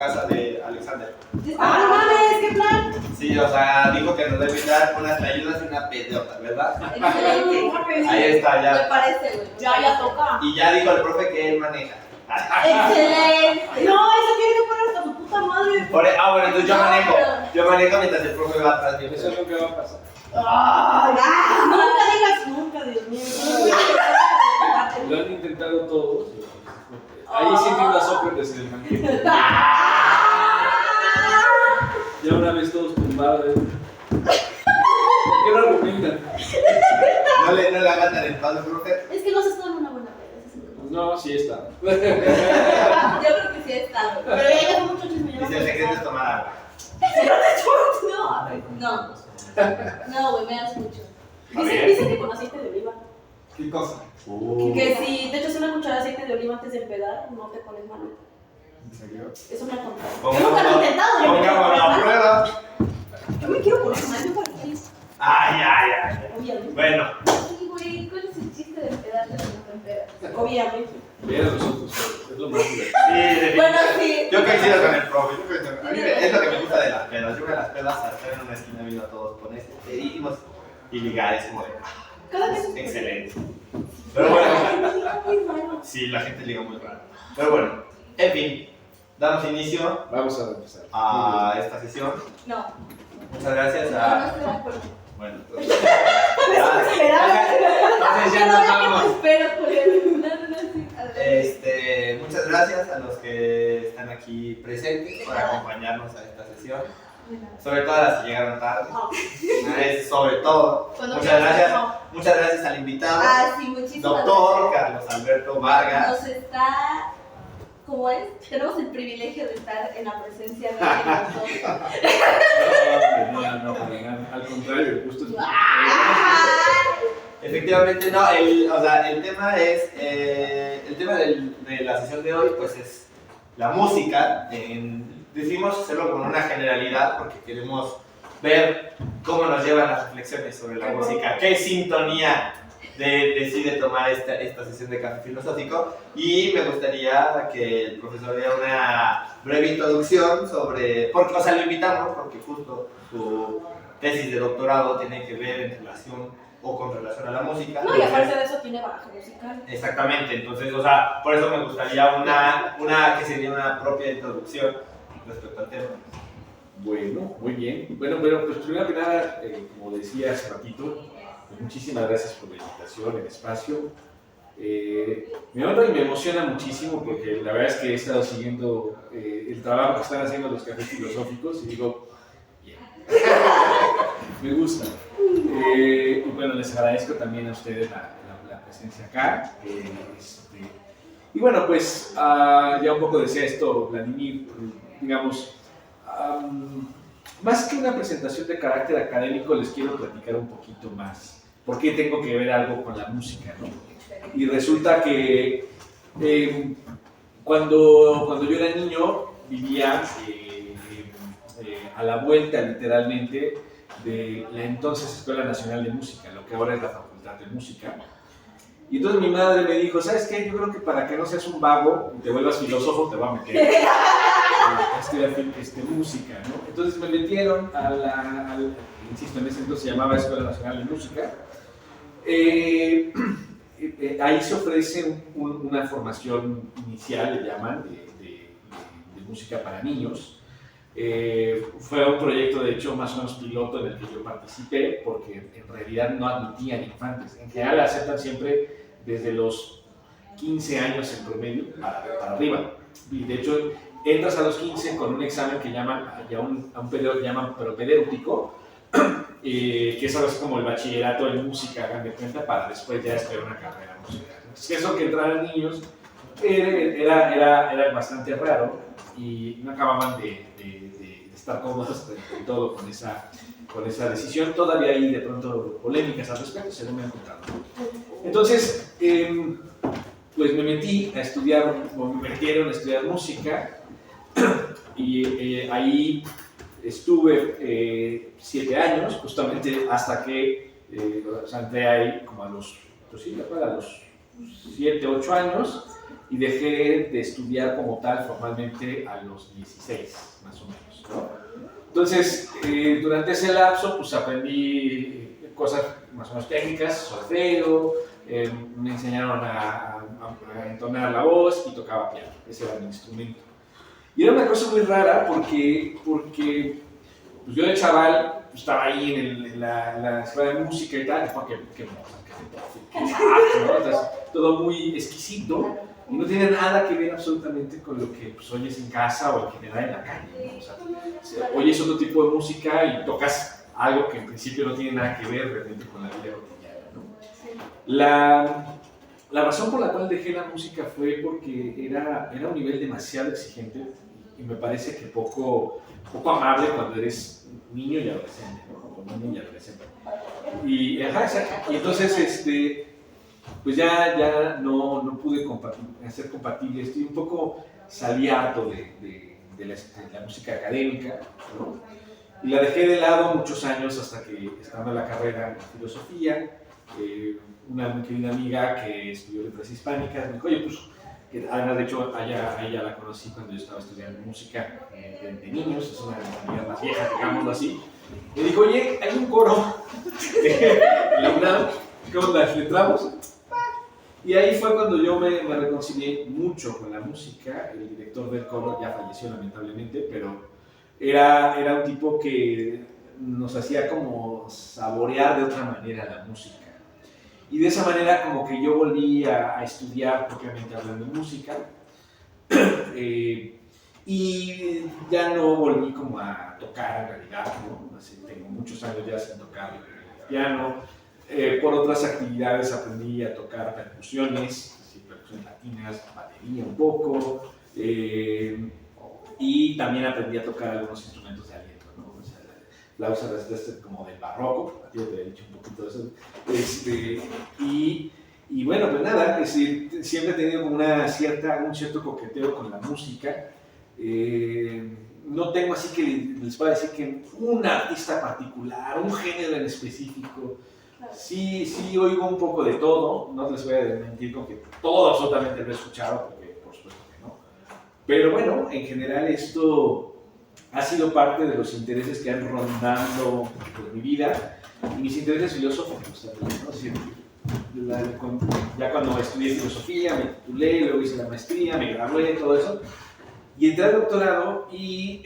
casa de Alexander. ¡Ah, no mames! ¿Qué plan? Sí, o sea, dijo que nos debe dar unas ayudas y una pedota, ¿verdad? Excelente. Ahí está, Me ya. parece, güey. Ya toca. Y ya dijo el profe que él maneja. Excelente. No, eso tiene que poner hasta su puta madre. Bueno, entonces yo No, manejo. pero- Yo manejo mientras el profe va atrás. Eso es lo que va a pasar. Nunca digas nunca, Dios mío. Lo han intentado todos. Ahí sí entiendo a Sócrates en el banquete. Ya una vez todos tumbados. ¿Qué no argumentan? No le hagan tan el palo, profe. Es que no se está dando una buena peda. ese es el problema. No, sí está. Yo creo que sí está, güey. Pero ya dejó mucho chisme. Dice el secreto es tomar agua. No. No, güey, me das mucho. A ver. Dicen que con aceite de oliva. ¿Qué cosa? Que si te echas una cucharada de aceite de oliva antes de empedar, no te pones malo. ¿En serio? Eso me ha contado. Yo nunca lo he intentado. Yo me quiero Pongámoslo poner a mal. prueba. Yo me quiero poner mal, yo por aquí. Ay. Obviamente. Bueno, Sí, güey, ¿cuál es el chiste de empedarte si no te empedas? Obviamente. Vean a los otros, es lo más divertido. sí, Bueno, sí. Yo coincido con el profe. A mí es lo que me gusta de las pedas. Yo me las pedas a estar en una esquina viendo a todos con este pedimos y ligar. Es como de. Cada vez Excelente. Pero bueno, sí, la gente liga muy raro. Pero bueno, en fin, damos inicio Vamos a empezar. a esta sesión. No. Muchas gracias No, no a. estoy de acuerdo. Bueno, Entonces ya nos vamos. Espera, no, sí. Adelante. Muchas gracias a los que están aquí presentes por acompañarnos a esta sesión. Sobre todo a las que llegaron tarde. Sobre todo. Cuando Muchas quieras, gracias. no. Muchas gracias al invitado, Ah, sí, muchísimas doctor Carlos Alberto Vargas. Nos está. ¿Cómo es? Tenemos el privilegio de estar en la presencia de nosotros. No, para nada. Al contrario, el gusto es. Efectivamente, no, el tema es, el tema de la sesión de hoy, pues es la música. Decidimos hacerlo con una generalidad porque queremos ver cómo nos llevan las reflexiones sobre la música, qué sintonía decide tomar esta sesión de café filosófico, y me gustaría que el profesor diera una breve introducción sobre, porque, o sea, lo invitamos porque justo su tesis de doctorado tiene que ver en relación o con relación a la música. No, y aparte de eso tiene bagaje musical. Exactamente, entonces, o sea, por eso me gustaría una que sería una propia introducción respecto al tema. Bueno, muy bien. Bueno, pero pues primero que nada, como decía hace ratito, pues muchísimas gracias por la invitación, el espacio. Me honra y me emociona muchísimo porque la verdad es que he estado siguiendo el trabajo que están haciendo los cafés filosóficos y digo, bien, me gusta. Y bueno, les agradezco también a ustedes la presencia acá. Y bueno, pues ya un poco decía esto, Vladimir, digamos, más que una presentación de carácter académico, les quiero platicar un poquito más. ¿Por qué tengo que ver algo con la música, no? Y resulta que cuando yo era niño, vivía a la vuelta, literalmente, de la entonces Escuela Nacional de Música, lo que ahora es la Facultad de Música. Y entonces mi madre me dijo, ¿sabes qué? Yo creo que para que no seas un vago y te vuelvas filósofo, te va a meter a estudiar música, ¿no? Entonces me metieron insisto, en ese entonces se llamaba Escuela Nacional de Música. Ahí se ofrece una formación inicial, le llaman, de música para niños. Fue un proyecto, de hecho, más o menos piloto en el que yo participé, porque en realidad no admitían infantes. En general aceptan siempre desde los 15 años en promedio para arriba. Y de hecho, entras a los 15 con un examen que llaman, a un periodo que llaman propedéutico, que es algo así como el bachillerato en música, hagan de cuenta, para después ya estudiar una carrera musical. Entonces, eso que entraran niños era bastante raro y no acababan de estar cómodos en todo con esa decisión. Todavía hay de pronto polémicas al respecto, según me han contado. Entonces, pues me metí a estudiar, o me metieron a estudiar música, y ahí estuve 7 años, justamente hasta que entré ahí como a los 7, 8 años, y dejé de estudiar como tal formalmente a los 16, más o menos, ¿no? Entonces, durante ese lapso, pues aprendí cosas más o menos técnicas, solfeo, me enseñaron a entonar la voz y tocaba piano, ese era mi instrumento. Y era una cosa muy rara porque pues yo de chaval pues, estaba ahí en la escuela de música y tal, ¿no? Todo muy exquisito y no tiene nada que ver absolutamente con lo que pues, oyes en casa o en general en la calle, ¿no? O sea, oyes otro tipo de música y tocas algo que en principio no tiene nada que ver realmente con la vida cotidiana, ¿no? La razón por la cual dejé la música fue porque era un nivel demasiado exigente y me parece que poco amable cuando eres niño y adolescente, ¿no? O niño y adolescente. Y entonces, pues ya no pude hacer compatible. Estoy un poco salí harto de la música académica, ¿no? Y la dejé de lado muchos años hasta que, estando en la carrera en filosofía, una muy querida amiga que estudió letras hispánicas me dijo, oye, pues, que además de hecho a ella la conocí cuando yo estaba estudiando música de niños, es una de las amigas más viejas, digámoslo así. Me dijo, oye, hay un coro en la UNAM, ¿cómo las letramos? Y ahí fue cuando yo me reconcilié mucho con la música. El director del coro ya falleció lamentablemente, pero era un tipo que nos hacía como saborear de otra manera la música. Y de esa manera como que yo volví a estudiar propiamente hablando de música. Y ya no volví como a tocar en realidad, ¿no? Así, tengo muchos años ya sin tocar el piano. Por otras actividades aprendí a tocar percusiones, así, percusiones latinas, batería un poco, y también aprendí a tocar algunos instrumentos de aliento, ¿no? O sea, flauta como del barroco, a ti te he dicho un poquito de eso, y bueno, pues nada, siempre he tenido como un cierto coqueteo con la música. No tengo así que les pueda decir que un artista particular, un género en específico. Sí, oigo un poco de todo, no les voy a mentir con que todo absolutamente lo he escuchado, porque por supuesto que no. Pero bueno, en general esto ha sido parte de los intereses que han rondado por mi vida y mis intereses filosóficos también, ¿no? Es decir, ya cuando estudié filosofía, me titulé, luego hice la maestría, me gradué, todo eso. Y entré al doctorado y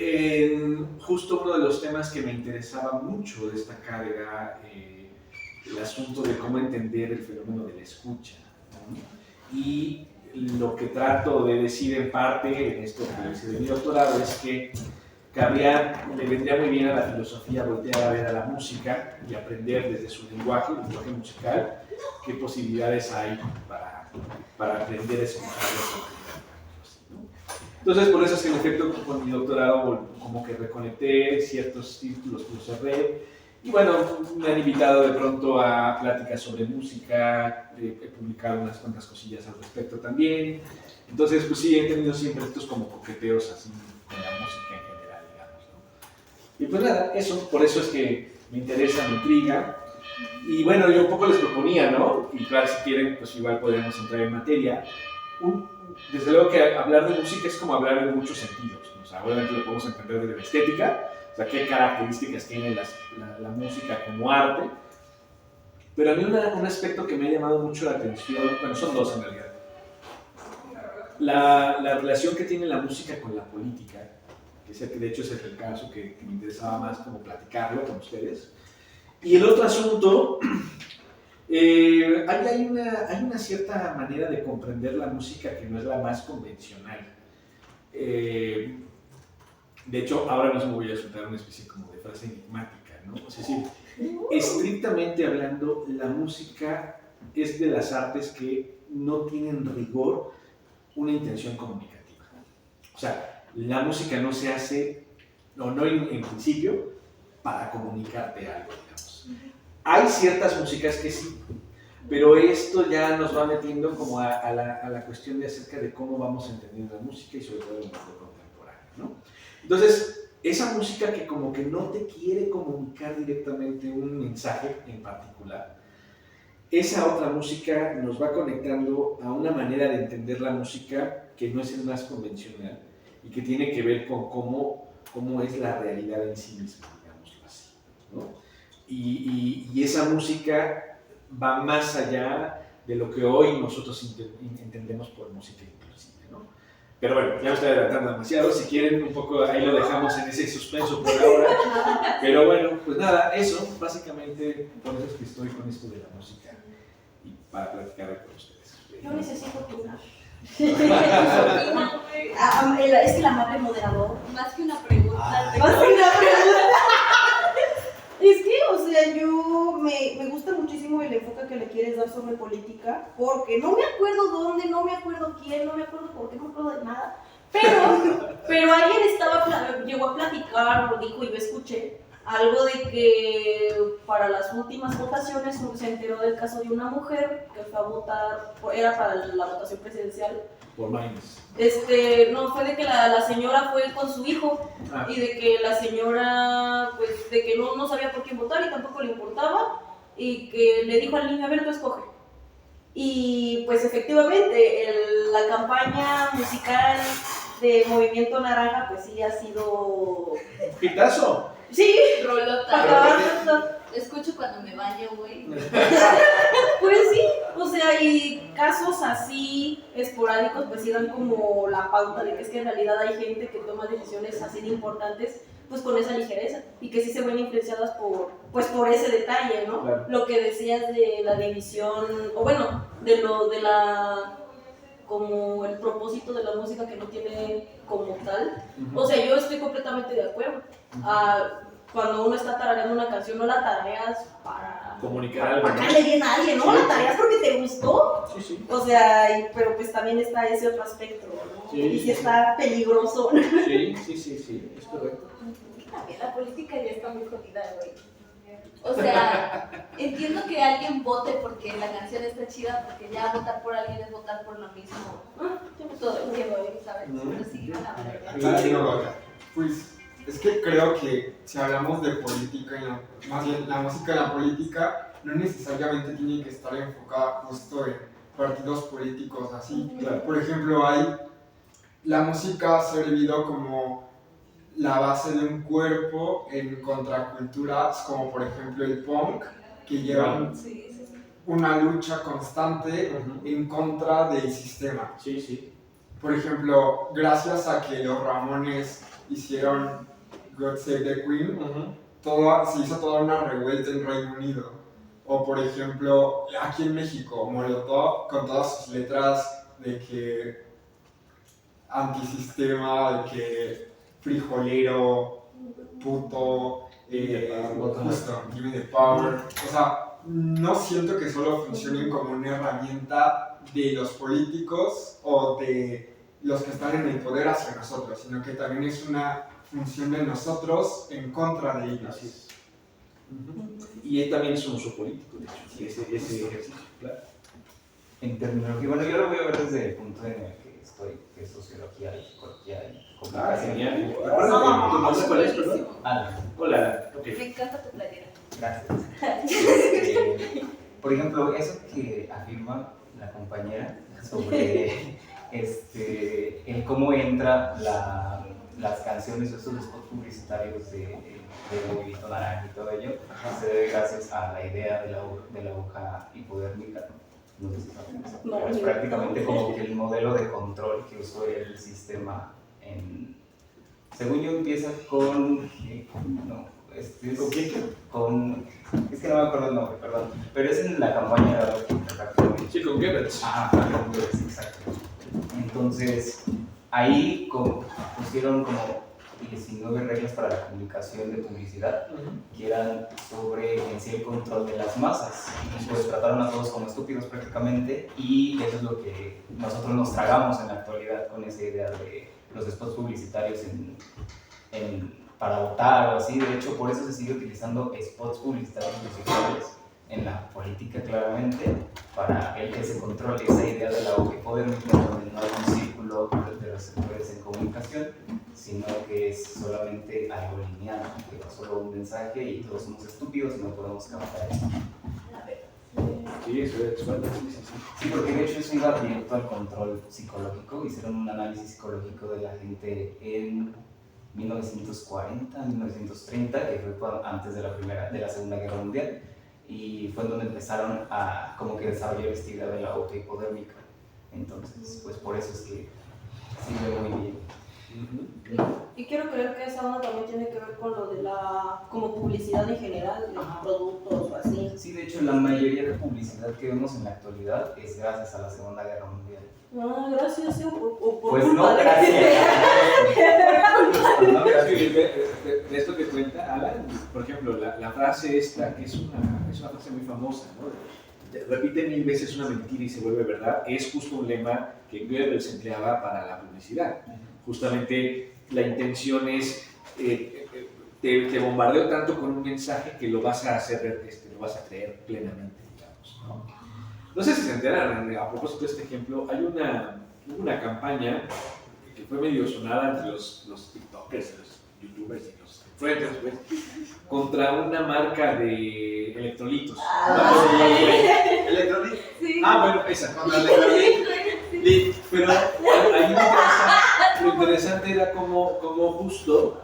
justo uno de los temas que me interesaba mucho destacar era el asunto de cómo entender el fenómeno de la escucha, ¿no? Y lo que trato de decir en parte en esto que hice de mi doctorado es que le vendría muy bien a la filosofía voltear a ver a la música y aprender desde su lenguaje musical, qué posibilidades hay para aprender ese lenguaje. Entonces, por eso es que en efecto con mi doctorado como que reconecté ciertos títulos que los cerré. Y bueno, me han invitado de pronto a pláticas sobre música, he publicado unas cuantas cosillas al respecto también. Entonces, pues sí, he tenido siempre estos como coqueteos así con la música en general, digamos, ¿no? Y pues nada, por eso es que me interesa, me intriga. Y bueno, yo un poco les proponía, ¿no? Y claro, si quieren, pues igual podríamos entrar en materia. Desde luego que hablar de música es como hablar en muchos sentidos, ¿no? O sea, obviamente lo podemos entender desde la estética, o sea, qué características tiene la música como arte. Pero a mí un aspecto que me ha llamado mucho la atención, bueno, son dos en realidad. La relación que tiene la música con la política, que de hecho es el caso que me interesaba más como platicarlo con ustedes. Y el otro asunto, hay una cierta manera de comprender la música que no es la más convencional. De hecho, ahora mismo voy a soltar una especie como de frase enigmática, ¿no? Es decir, estrictamente hablando, la música es de las artes que no tienen rigor una intención comunicativa. O sea, la música no se hace, no en principio, para comunicarte algo, digamos. Hay ciertas músicas que sí, pero esto ya nos va metiendo como a la cuestión de acerca de cómo vamos entendiendo la música y sobre todo el mundo contemporáneo, ¿no? Entonces, esa música que como que no te quiere comunicar directamente un mensaje en particular, esa otra música nos va conectando a una manera de entender la música que no es el más convencional y que tiene que ver con cómo es la realidad en sí misma, digámoslo así, ¿no? Y esa música va más allá de lo que hoy nosotros entendemos por música inclusiva, ¿no? Pero bueno, ya me estoy adelantando demasiado, si quieren un poco ahí lo dejamos en ese suspenso por ahora, pero bueno, pues nada, eso, básicamente por eso es que estoy con esto de la música y para platicar con ustedes. Yo necesito opinar. Es que el amable moderador. Más que una pregunta. Más que una pregunta. Es que, o sea, yo me gusta muchísimo el enfoque que le quieres dar sobre política, porque no me acuerdo dónde, no me acuerdo quién, no me acuerdo por qué, no me acuerdo de nada, pero alguien llegó a platicar, o dijo, y yo escuché, algo de que para las últimas votaciones se enteró del caso de una mujer que fue a votar, era para la votación presidencial. Por Minds. No, fue de que la señora fue con su hijo y de que la señora, pues, de que no sabía por quién votar y tampoco le importaba y que le dijo al niño, a ver, tú escoge. Y pues efectivamente, la campaña musical de Movimiento Naranja, pues sí ha sido... ¡Pitazo! Sí, Rolota. para acabar. Escucho cuando me baño, güey. Pues sí, o sea, y casos así esporádicos pues sí dan como la pauta de que es que en realidad hay gente que toma decisiones así de importantes pues con esa ligereza y que sí se ven influenciadas por ese detalle, ¿no? Claro. Lo que decías de la división, o bueno, de la como el propósito de la música que no tiene como tal. O sea, yo estoy completamente de acuerdo. Cuando uno está tarareando una canción, no la tarareas para Comunicar algo, para ¿no? caerle bien a alguien, ¿no? Sí. La tareas porque te gustó. Sí, sí. O sea, pero pues también está ese otro aspecto, ¿no? Sí, Y sí, sí está peligroso. Sí, es correcto. También la política ya está muy jodida, güey. O sea, entiendo que alguien vote porque la canción está chida, porque ya votar por alguien es votar por lo mismo todo el tiempo, ¿sabes? Pero sí, la verdad. Pues es que creo que si hablamos de política, más bien la música en la política no necesariamente tiene que estar enfocada justo en partidos políticos así. Claro. Por ejemplo, la música ha servido como la base de un cuerpo en contraculturas como por ejemplo el punk, que llevan Sí, sí, sí. una lucha constante en contra del sistema. Sí, sí. Por ejemplo, gracias a que los Ramones hicieron God Save the Queen, se hizo toda una revuelta en Reino Unido. O por ejemplo, aquí en México, Molotov, con todas sus letras de que antisistema, de que frijolero, puto, justo, give me the power. O sea, no siento que solo funcionen como una herramienta de los políticos o de los que están en el poder hacia nosotros, sino que también es una función de nosotros en contra de ellos. Así es. Y él también es un uso político, de hecho, ese ejercicio, claro. En terminología, bueno, yo lo voy a ver desde el punto en el que estoy, que es sociología y psicología y comunicación. Genial. Acuérdate, ¿tu nombre cuál es, perdón? Alan, Hola, ok. Me encanta tu playera. gracias. Por ejemplo, eso que afirma la compañera sobre el cómo entra las canciones o estos spots publicitarios de Movimiento Naranja y todo ello, se debe gracias a la idea de la aguja hipodérmica. No sé si saben eso, pero es prácticamente como que el modelo de control que usó el sistema según yo empieza con... No, ¿Con quién? Es que no me acuerdo el nombre, perdón, pero es en la campaña de Adolf Hitler. Sí, con Goebbels. Ajá, con Goebbels, exacto. Entonces, ahí pusieron como 19 reglas para la comunicación de publicidad, que eran sobre en sí el control de las masas. Y pues trataron a todos como estúpidos prácticamente, y eso es lo que nosotros nos tragamos en la actualidad con esa idea de los spots publicitarios para votar o así. De hecho, por eso se sigue utilizando spots publicitarios musicales en la política claramente, para ese control, esa idea de la aguja hipodérmica, donde no hay un círculo de los sectores en comunicación, sino que es solamente algo lineal, que es solo un mensaje y todos somos estúpidos y no podemos captar eso. Sí, eso es bueno, sí. Sí, porque de hecho eso iba directo al control psicológico. Hicieron un análisis psicológico de la gente en 1940, 1930, que fue antes de la Segunda Guerra Mundial, y fue donde empezaron a como que desarrollar esta idea de la autohipodérmica. Entonces, pues por eso es que sirve muy bien. Y quiero creer que esa onda también tiene que ver con lo de la como publicidad en general, de productos o así. Sí, de hecho, la mayoría de publicidad que vemos en la actualidad es gracias a la Segunda Guerra Mundial. Ah, gracias, sí, o por Pues culpa no, de- gracias. No, Sí, gracias. de esto que cuenta Alan, por ejemplo, la frase esta, que es una frase muy famosa, ¿no? Repite 1000 veces una mentira y se vuelve verdad, es justo un lema que Goebbels empleaba para la publicidad. Justamente la intención es, te bombardeo tanto con un mensaje que lo vas a hacer, lo vas a creer plenamente, digamos, ¿no? No sé si se enteraron, a propósito de este ejemplo, hubo una campaña que fue medio sonada entre los TikTokers, los YouTubers y los influencers, pues, contra una marca de electrolitos. ¿Electrolit? Sí. Bueno, esa. Contra Electrolit. Pero ahí lo interesante era como justo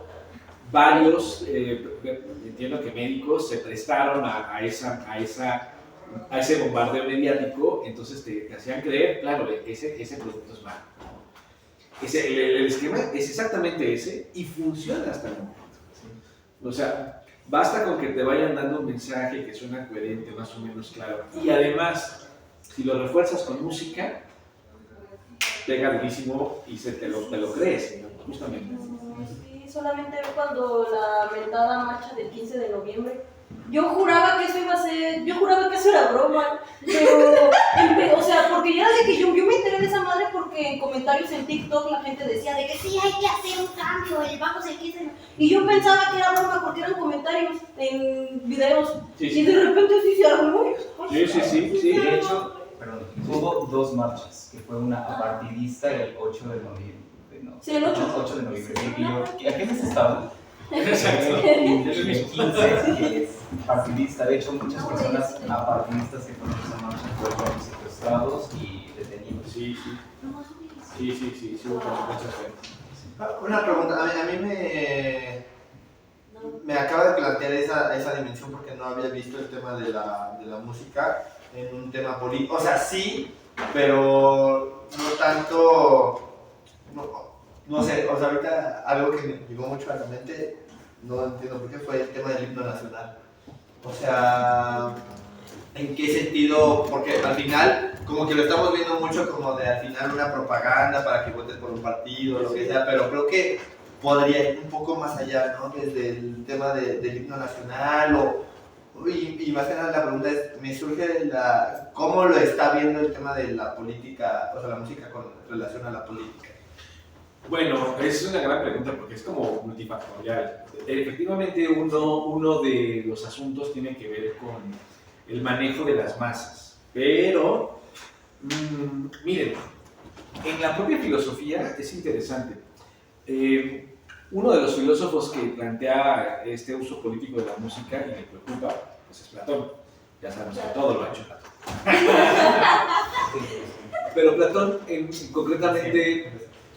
varios, entiendo que médicos, se prestaron a ese bombardeo mediático, entonces te hacían creer, claro, ese producto es malo. El esquema es exactamente ese y funciona hasta el momento. O sea, basta con que te vayan dando un mensaje que suena coherente, más o menos claro. Y además, si lo refuerzas con música, pega durísimo y te lo crees, ¿no? Justamente. Sí, solamente cuando la mentada marcha del 15 de noviembre. Yo juraba que eso iba a ser, yo juraba que eso era broma, pero, o sea, porque ya de que yo me enteré de esa madre porque en comentarios en TikTok la gente decía de que sí, hay que hacer un cambio, vamos el 15 de noviembre. Y yo pensaba que era broma porque eran comentarios en videos, Sí, y de repente sí se armó. Sí. De hecho, perdón, hubo dos marchas, que fue una apartidista el 8 de noviembre. No, Sí, el 8. 8 de noviembre. Y yo, ¿a qué mes estaba? Exacto. Y el 15 que es partidista. De hecho, muchas personas apartidistas que fueron a esa marcha fueron secuestrados y detenidos. Sí, hubo consecuencias fuertes. Una pregunta, a mí me acaba de plantear esa dimensión porque no había visto el tema de la música en un tema político. O sea, sí, pero no tanto. No sé, o sea, ahorita algo que me llegó mucho a la mente, no entiendo por qué, fue el tema del himno nacional. O sea, ¿en qué sentido? Porque al final, como que lo estamos viendo mucho como de al final una propaganda para que votes por un partido, lo que sea, pero creo que podría ir un poco más allá, ¿no? Desde el tema del himno nacional y más que nada la pregunta es, me surge ¿cómo lo está viendo el tema de la política, o sea, la música con relación a la política? Bueno, es una gran pregunta porque es como multifactorial. Efectivamente, uno de los asuntos tiene que ver con el manejo de las masas. Pero, miren, en la propia filosofía es interesante. Uno de los filósofos que plantea este uso político de la música y le preocupa, pues es Platón. Ya sabemos que todo lo ha hecho Platón. Pero Platón, concretamente,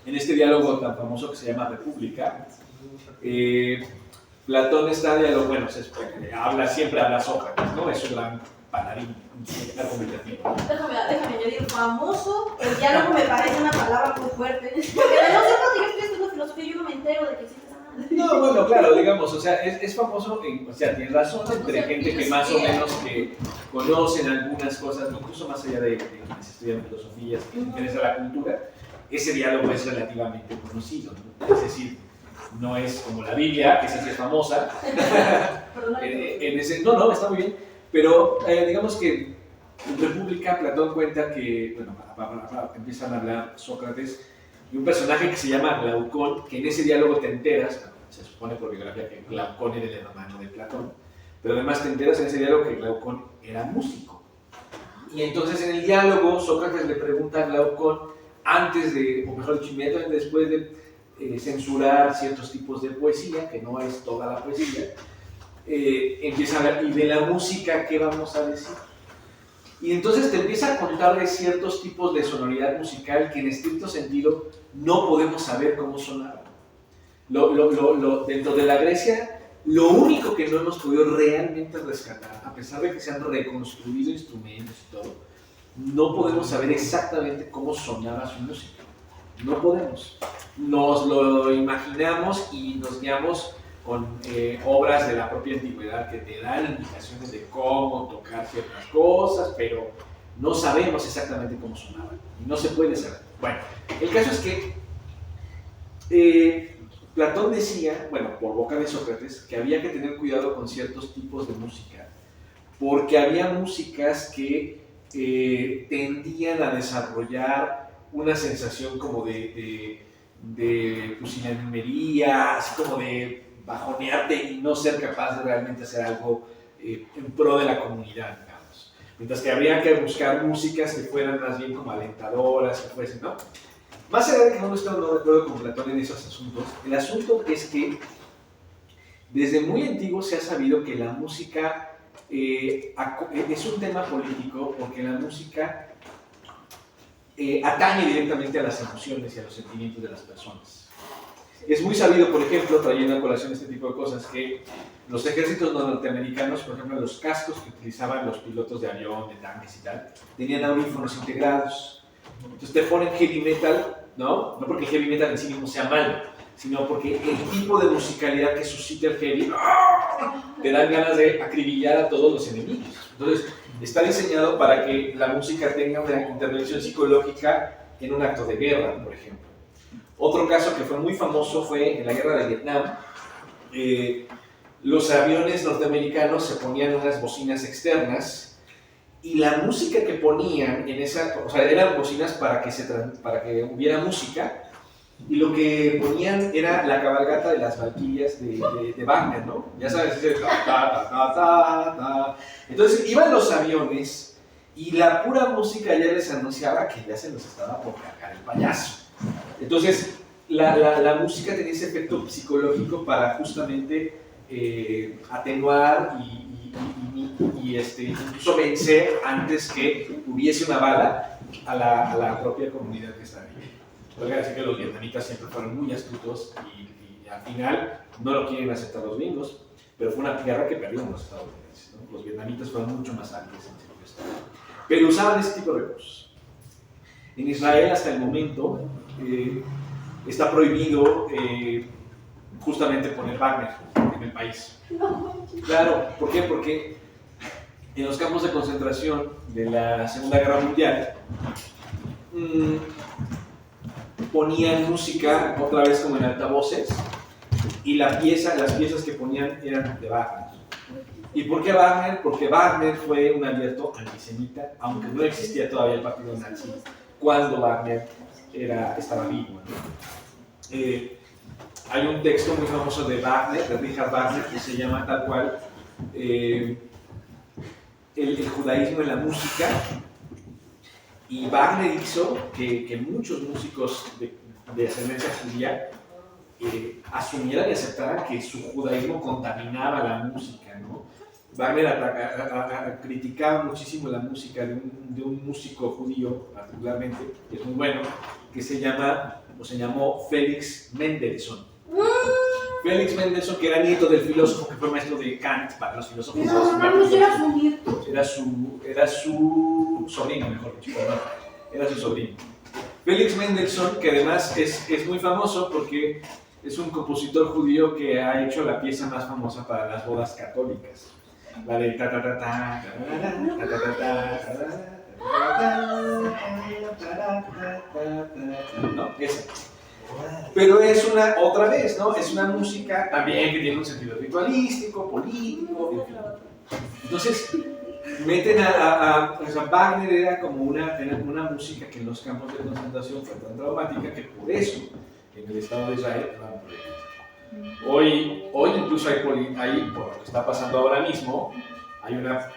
en este diálogo tan famoso que se llama República, Platón está diálogo, siempre habla Sócrates, ¿no? Es un gran paladín argumentativo. Déjame añadir famoso, el diálogo me parece una palabra muy fuerte. Porque no sé cuando yo estoy estudiando filosofía, yo no me entero de que existe esa madre. No, bueno, claro, digamos, o sea, es famoso, o sea, tienes razón, entre gente que más o menos que conocen algunas cosas, incluso más allá de quienes estudian filosofía, que les interesa la cultura, ese diálogo es relativamente conocido, ¿no? Es decir, no es como la Biblia, que esa sí es famosa. No, está muy bien, pero digamos que en República Platón cuenta que, empiezan a hablar Sócrates y un personaje que se llama Glaucón, que en ese diálogo te enteras, se supone por biografía que Glaucón era el hermano de Platón, pero además te enteras en ese diálogo que Glaucón era músico. Y entonces en el diálogo Sócrates le pregunta a Glaucón, antes de, o mejor dicho, inmediatamente después de censurar ciertos tipos de poesía, que no es toda la poesía, empieza a hablar, ¿y de la música qué vamos a decir? Y entonces te empieza a contar de ciertos tipos de sonoridad musical que en estricto sentido no podemos saber cómo sonaban. Dentro de la Grecia, lo único que no hemos podido realmente rescatar, a pesar de que se han reconstruido instrumentos y todo, no podemos saber exactamente cómo sonaba su música. No podemos. Nos lo imaginamos y nos guiamos con obras de la propia antigüedad que te dan indicaciones de cómo tocar ciertas cosas, pero no sabemos exactamente cómo sonaban. Y no se puede saber. Bueno, el caso es que Platón decía, bueno, por boca de Sócrates, que había que tener cuidado con ciertos tipos de música, porque había músicas que tendían a desarrollar una sensación como de pusilanimia, así como de bajonearte y no ser capaz de realmente hacer algo en pro de la comunidad, digamos. Mientras que habría que buscar músicas que fueran más bien como alentadoras, que fuesen, ¿no? Más allá de que no estoy de acuerdo con Platón en esos asuntos, el asunto es que desde muy antiguo se ha sabido que la música es un tema político porque la música atañe directamente a las emociones y a los sentimientos de las personas. Es muy sabido, por ejemplo, trayendo a colación este tipo de cosas, que los ejércitos norteamericanos, por ejemplo, los cascos que utilizaban los pilotos de avión, de tanques y tal, tenían audífonos integrados. Entonces te ponen heavy metal, ¿no? No porque el heavy metal en sí mismo sea malo, sino porque el tipo de musicalidad que suscita el heavy te dan ganas de acribillar a todos los enemigos. Entonces, está diseñado para que la música tenga una intervención psicológica en un acto de guerra, por ejemplo. Otro caso que fue muy famoso fue en la guerra de Vietnam. Los aviones norteamericanos se ponían unas bocinas externas y la música que ponían en esa, o sea, eran bocinas para que hubiera música, y lo que ponían era la cabalgata de las Valquirias de Wagner, ¿no? Ya sabes, ese ta, ta, ta, ta, ta. Entonces iban los aviones y la pura música ya les anunciaba que ya se los estaba por cargar el payaso. Entonces la música tenía ese efecto psicológico para justamente atenuar y incluso vencer antes que hubiese una bala a la propia comunidad que estaba ahí. Oiga, decir que los vietnamitas siempre fueron muy astutos y al final no lo quieren aceptar los gringos, pero fue una guerra que perdieron los estadounidenses, ¿no? Los vietnamitas fueron mucho más hábiles en esto, pero usaban ese tipo de recursos. En Israel hasta el momento está prohibido justamente poner Wagner en el país. Claro, ¿por qué? Porque en los campos de concentración de la Segunda Guerra Mundial ponían música otra vez como en altavoces y las piezas que ponían eran de Wagner. ¿Y por qué Wagner? Porque Wagner fue un abierto antisemita, aunque no existía todavía el partido nazi cuando Wagner estaba vivo, ¿no? Hay un texto muy famoso de Wagner, de Richard Wagner, que se llama tal cual el judaísmo en la música. Y Wagner hizo que muchos músicos de ascendencia judía asumieran y aceptaran que su judaísmo contaminaba la música, ¿no? Wagner criticaba muchísimo la música de un músico judío, particularmente, que es muy bueno, que se llamó Félix Mendelssohn. Félix Mendelssohn, que era nieto del filósofo que fue maestro de Kant para los filósofos. No, era su nieto. Era su sobrino, mejor dicho, era su sobrino. Félix Mendelssohn, que además es muy famoso porque es un compositor judío que ha hecho la pieza más famosa para las bodas católicas. La de ta ta ta ta ta ta ta ta. No, esa. Pero es otra vez, ¿no? Es una música también que tiene un sentido ritualístico, político, en fin. Entonces, meten o sea, Wagner era como una música que en los campos de concentración fue tan traumática que por eso en el Estado de Israel van prohibidos. Hoy incluso hay, por lo que está pasando ahora mismo, hay una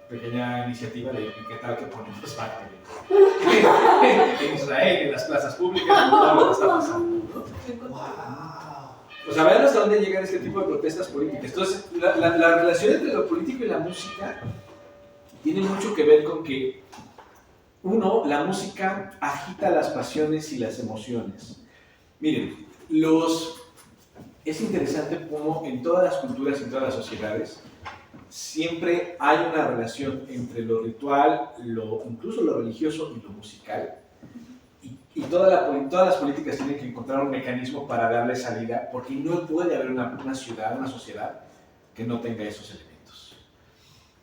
pequeña iniciativa de qué tal que ponemos Wagner en Israel, en las plazas públicas, todo lo que está pasando, ¿no? ¡Wow! O sea, vean hasta dónde llegan este tipo de protestas políticas. Entonces, la relación entre lo político y la música tiene mucho que ver con que, uno, la música agita las pasiones y las emociones. Miren, es interesante cómo en todas las culturas, en todas las sociedades, siempre hay una relación entre lo ritual, incluso lo religioso y lo musical. Y todas las políticas tienen que encontrar un mecanismo para darle salida, porque no puede haber una ciudad, una sociedad que no tenga esos elementos.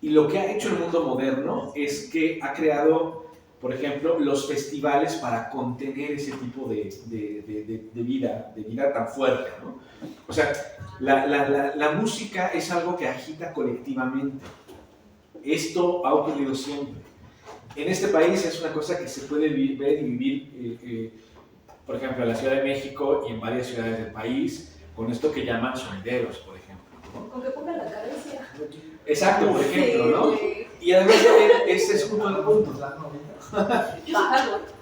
Y lo que ha hecho el mundo moderno es que ha creado, por ejemplo, los festivales para contener ese tipo de vida tan fuerte, ¿no? O sea, la música es algo que agita colectivamente. Esto ha ocurrido siempre. En este país es una cosa que se puede ver y vivir, por ejemplo, en la Ciudad de México y en varias ciudades del país, con esto que llaman sonideros, por ejemplo, ¿no? Con que pongan la cabeza. Exacto, por ejemplo, ¿no? Y además ese es justo el punto.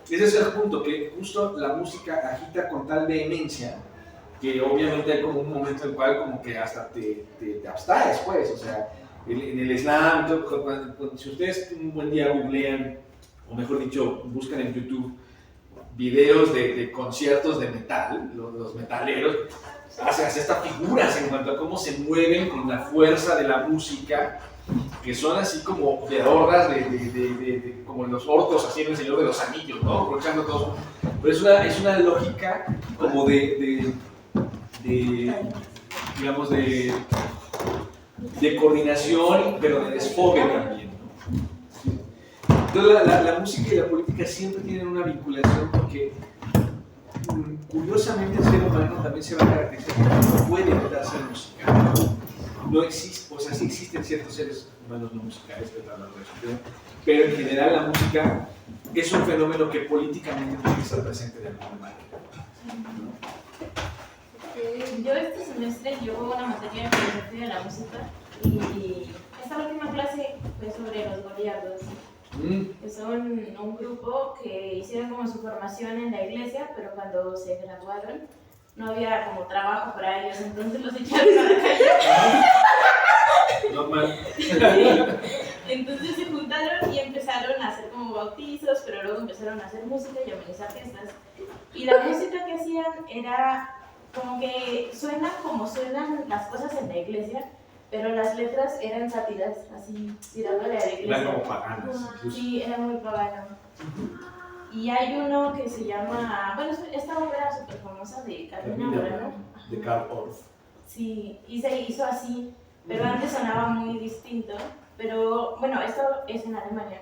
Ese es el punto, que justo la música agita con tal vehemencia que obviamente hay como un momento en el cual como que hasta te abstraes, pues, o sea, en el slam, si ustedes un buen día googlean, o mejor dicho, buscan en YouTube videos de conciertos de metal, los metaleros hacen estas figuras en cuanto a cómo se mueven con la fuerza de la música, que son así como de hordas, como los orcos así en El Señor de los Anillos, ¿no? Aprovechando todo. Pero es una lógica como digamos, de coordinación, pero de desfogue también, ¿no? Entonces la música y la política siempre tienen una vinculación porque curiosamente el ser humano también se va a caracterizar porque no puede evitarse la música. No existe, o sea, sí existen ciertos seres humanos no musicales, pero en general la música es un fenómeno que políticamente tiene que estar presente de alguna manera. Yo este semestre llevo una materia de filosofía de la música y esta última clase fue sobre los goliardos, que son un grupo que hicieron como su formación en la iglesia, pero cuando se graduaron no había como trabajo para ellos, entonces los echaron a la calle. Normal. Entonces se juntaron y empezaron a hacer como bautizos, pero luego empezaron a hacer música y a organizar fiestas. Y la música que hacían era como que suena como suenan las cosas en la iglesia, pero las letras eran sátiras, así, tirándole a la iglesia. Eran como paganas. Sí, era muy pagano. Y hay uno que se llama, bueno, esta ópera súper famosa de Carmina Burana. De Karl Orff. Sí, y se hizo así, pero antes sonaba muy distinto. Pero bueno, esto es en Alemania.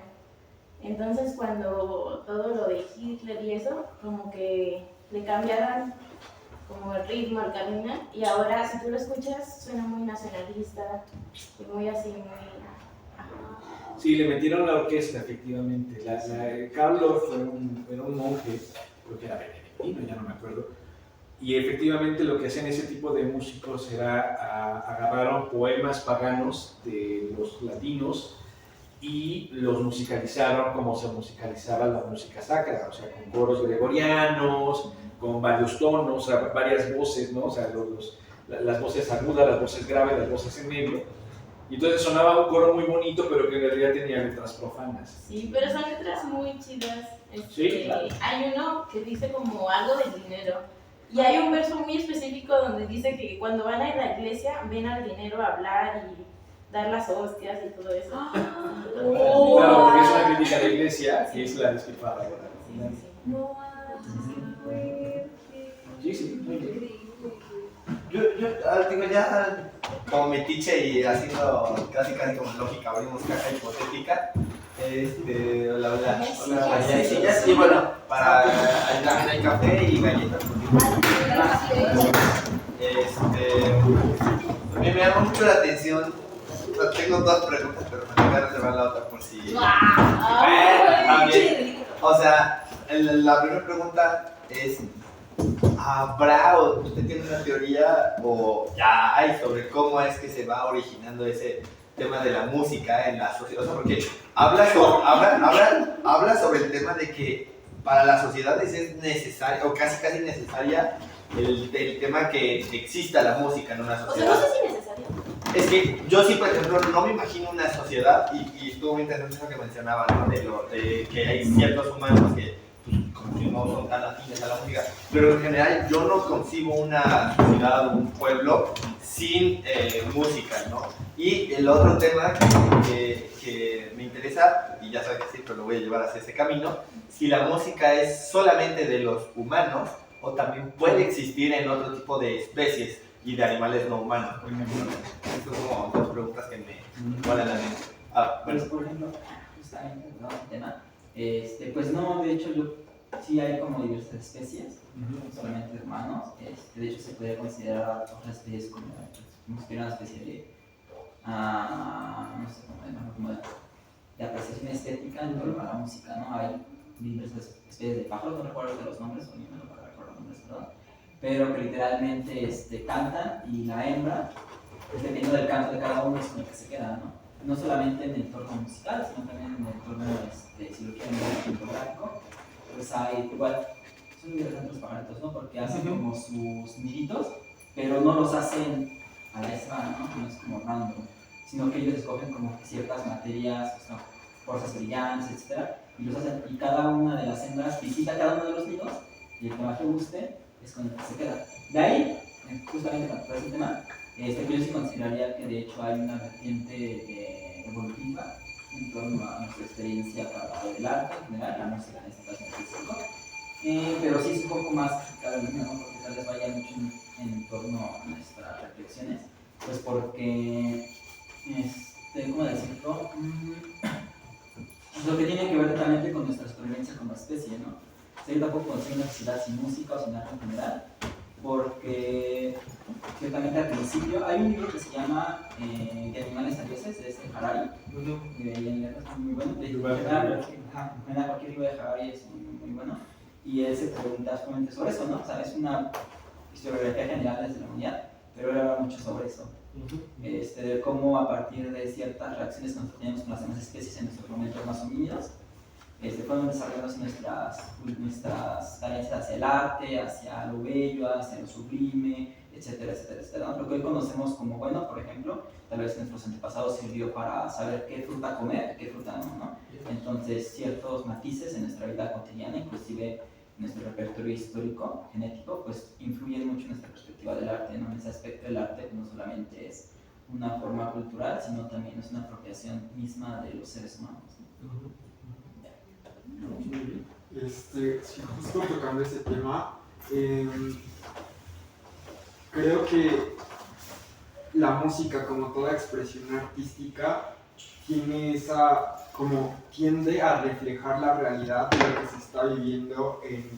Entonces cuando todo lo de Hitler y eso, como que le cambiaron como el ritmo al Carmina, y ahora si tú lo escuchas suena muy nacionalista y muy así, muy... Sí, le metieron la orquesta, efectivamente. Karl Orff era un monje, creo que era benedictino, ya no me acuerdo, y efectivamente lo que hacían ese tipo de músicos era agarraron poemas paganos de los latinos y los musicalizaron como se musicalizaba la música sacra, o sea, con coros gregorianos, con varios tonos, o sea, varias voces, ¿no? O sea, las voces agudas, las voces graves, las voces en medio. Y entonces sonaba un coro muy bonito, pero que en realidad tenía letras profanas. Sí, pero son letras muy chidas. Sí, claro. Hay uno que dice como algo del dinero. Y hay un verso muy específico donde dice que cuando van a la iglesia ven al dinero hablar y dar las hostias y todo eso. Claro, porque es una crítica de la iglesia y es la despilfarra. Sí, sí. Yo digo, ya como metiche y haciendo casi como lógica, abrimos caja hipotética. Hola. Ya hay sillas. Y bueno, también hay café y galletas. Me llama mucho la atención. Tengo dos preguntas, pero me voy a reservar la otra por si. O sea, la primera pregunta es: ¿habrá o usted tiene una teoría o ya hay sobre cómo es que se va originando ese tema de la música en la sociedad? O sea, porque habla sobre el tema de que para las sociedades es necesaria o casi necesaria el tema que exista la música en una O sea, sociedad. no sé si necesario. Es que yo sí, por ejemplo, no me imagino una sociedad, y estuvo muy interesante eso que mencionaba, ¿no? De que hay ciertos humanos que pues, como que no son tan afines a la música, pero en general yo no concibo una sociedad o un pueblo sin música, ¿no? Y el otro tema que me interesa, y ya sabes que siempre lo voy a llevar hacia ese camino, si la música es solamente de los humanos o también puede existir en otro tipo de especies y de animales no humanos, por ejemplo. Estas son como dos preguntas que me vuelan a la mente. Pues, por ejemplo, justamente, ¿no? El tema, pues no, de hecho, sí hay como diversas especies, no solamente humanos. De hecho, se puede considerar otras especies como si fuera una especie de, no sé, como de apreciación estética en torno a la música, ¿no? Hay diversas especies de pájaros, no recuerdo de los nombres, o ni me recuerdo los nombres, perdón, pero que literalmente cantan y la hembra, dependiendo del canto de cada uno, es con el que se queda, ¿no? No solamente en el entorno musical, sino también en el entorno, si lo quieren ver, fotográfico, pues hay igual, son interesantes los pajaritos, ¿no? Porque hacen como sus niditos, pero no los hacen a la espada, ¿no? No es como random, sino que ellos escogen como ciertas materias, o sea, fuerzas brillantes, etc. Y los hacen, y cada una de las hembras visita cada uno de los nidos, y el que más le guste es con el que se queda. De ahí, justamente para tratar ese tema, yo sí consideraría que de hecho hay una vertiente evolutiva en torno a nuestra experiencia para el arte en general, la música en este caso en específico, pero sí es un poco más criticable, ¿no? Porque tal vez vaya mucho en torno a nuestras reflexiones, pues porque, ¿cómo decirlo? Lo que tiene que ver totalmente con nuestra experiencia como especie, ¿no? O sea, yo tampoco consigo una sociedad sin música o sin arte en general, porque ciertamente al principio hay un libro que se llama De animales a dioses, de Harari, deberían leerlo, es muy bueno. Cualquier libro de Harari es muy bueno, y él se pregunta justamente sobre eso, ¿no? O sea, es una historiografía general desde la humanidad, pero él habla mucho sobre eso, de cómo a partir de ciertas reacciones que nosotros tenemos con las demás especies en nuestros momentos más homínidos, fueron desarrollándose nuestras carencias hacia el arte, hacia lo bello, hacia lo sublime, etcétera, etcétera, etcétera, ¿no? Lo que hoy conocemos como bueno, por ejemplo, tal vez nuestros antepasados sirvió para saber qué fruta comer, qué fruta no, ¿no? Entonces, ciertos matices en nuestra vida cotidiana, inclusive nuestro repertorio histórico, genético, pues influyen mucho en nuestra perspectiva del arte, ¿no? En ese aspecto el arte no solamente es una forma cultural, sino también es una apropiación misma de los seres humanos, ¿no? Si justo tocando ese tema, creo que la música, como toda expresión artística, tiene tiende a reflejar la realidad de lo que se está viviendo en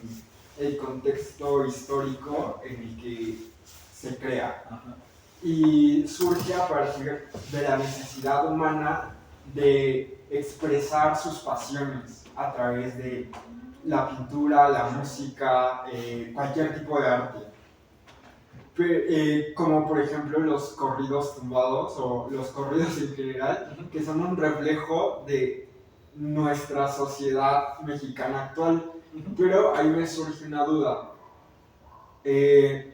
el contexto histórico en el que se crea. Y surge a partir de la necesidad humana de expresar sus pasiones a través de la pintura, la música, cualquier tipo de arte. Como por ejemplo los corridos tumbados o los corridos en general, que son un reflejo de nuestra sociedad mexicana actual. Pero ahí me surge una duda. ¿El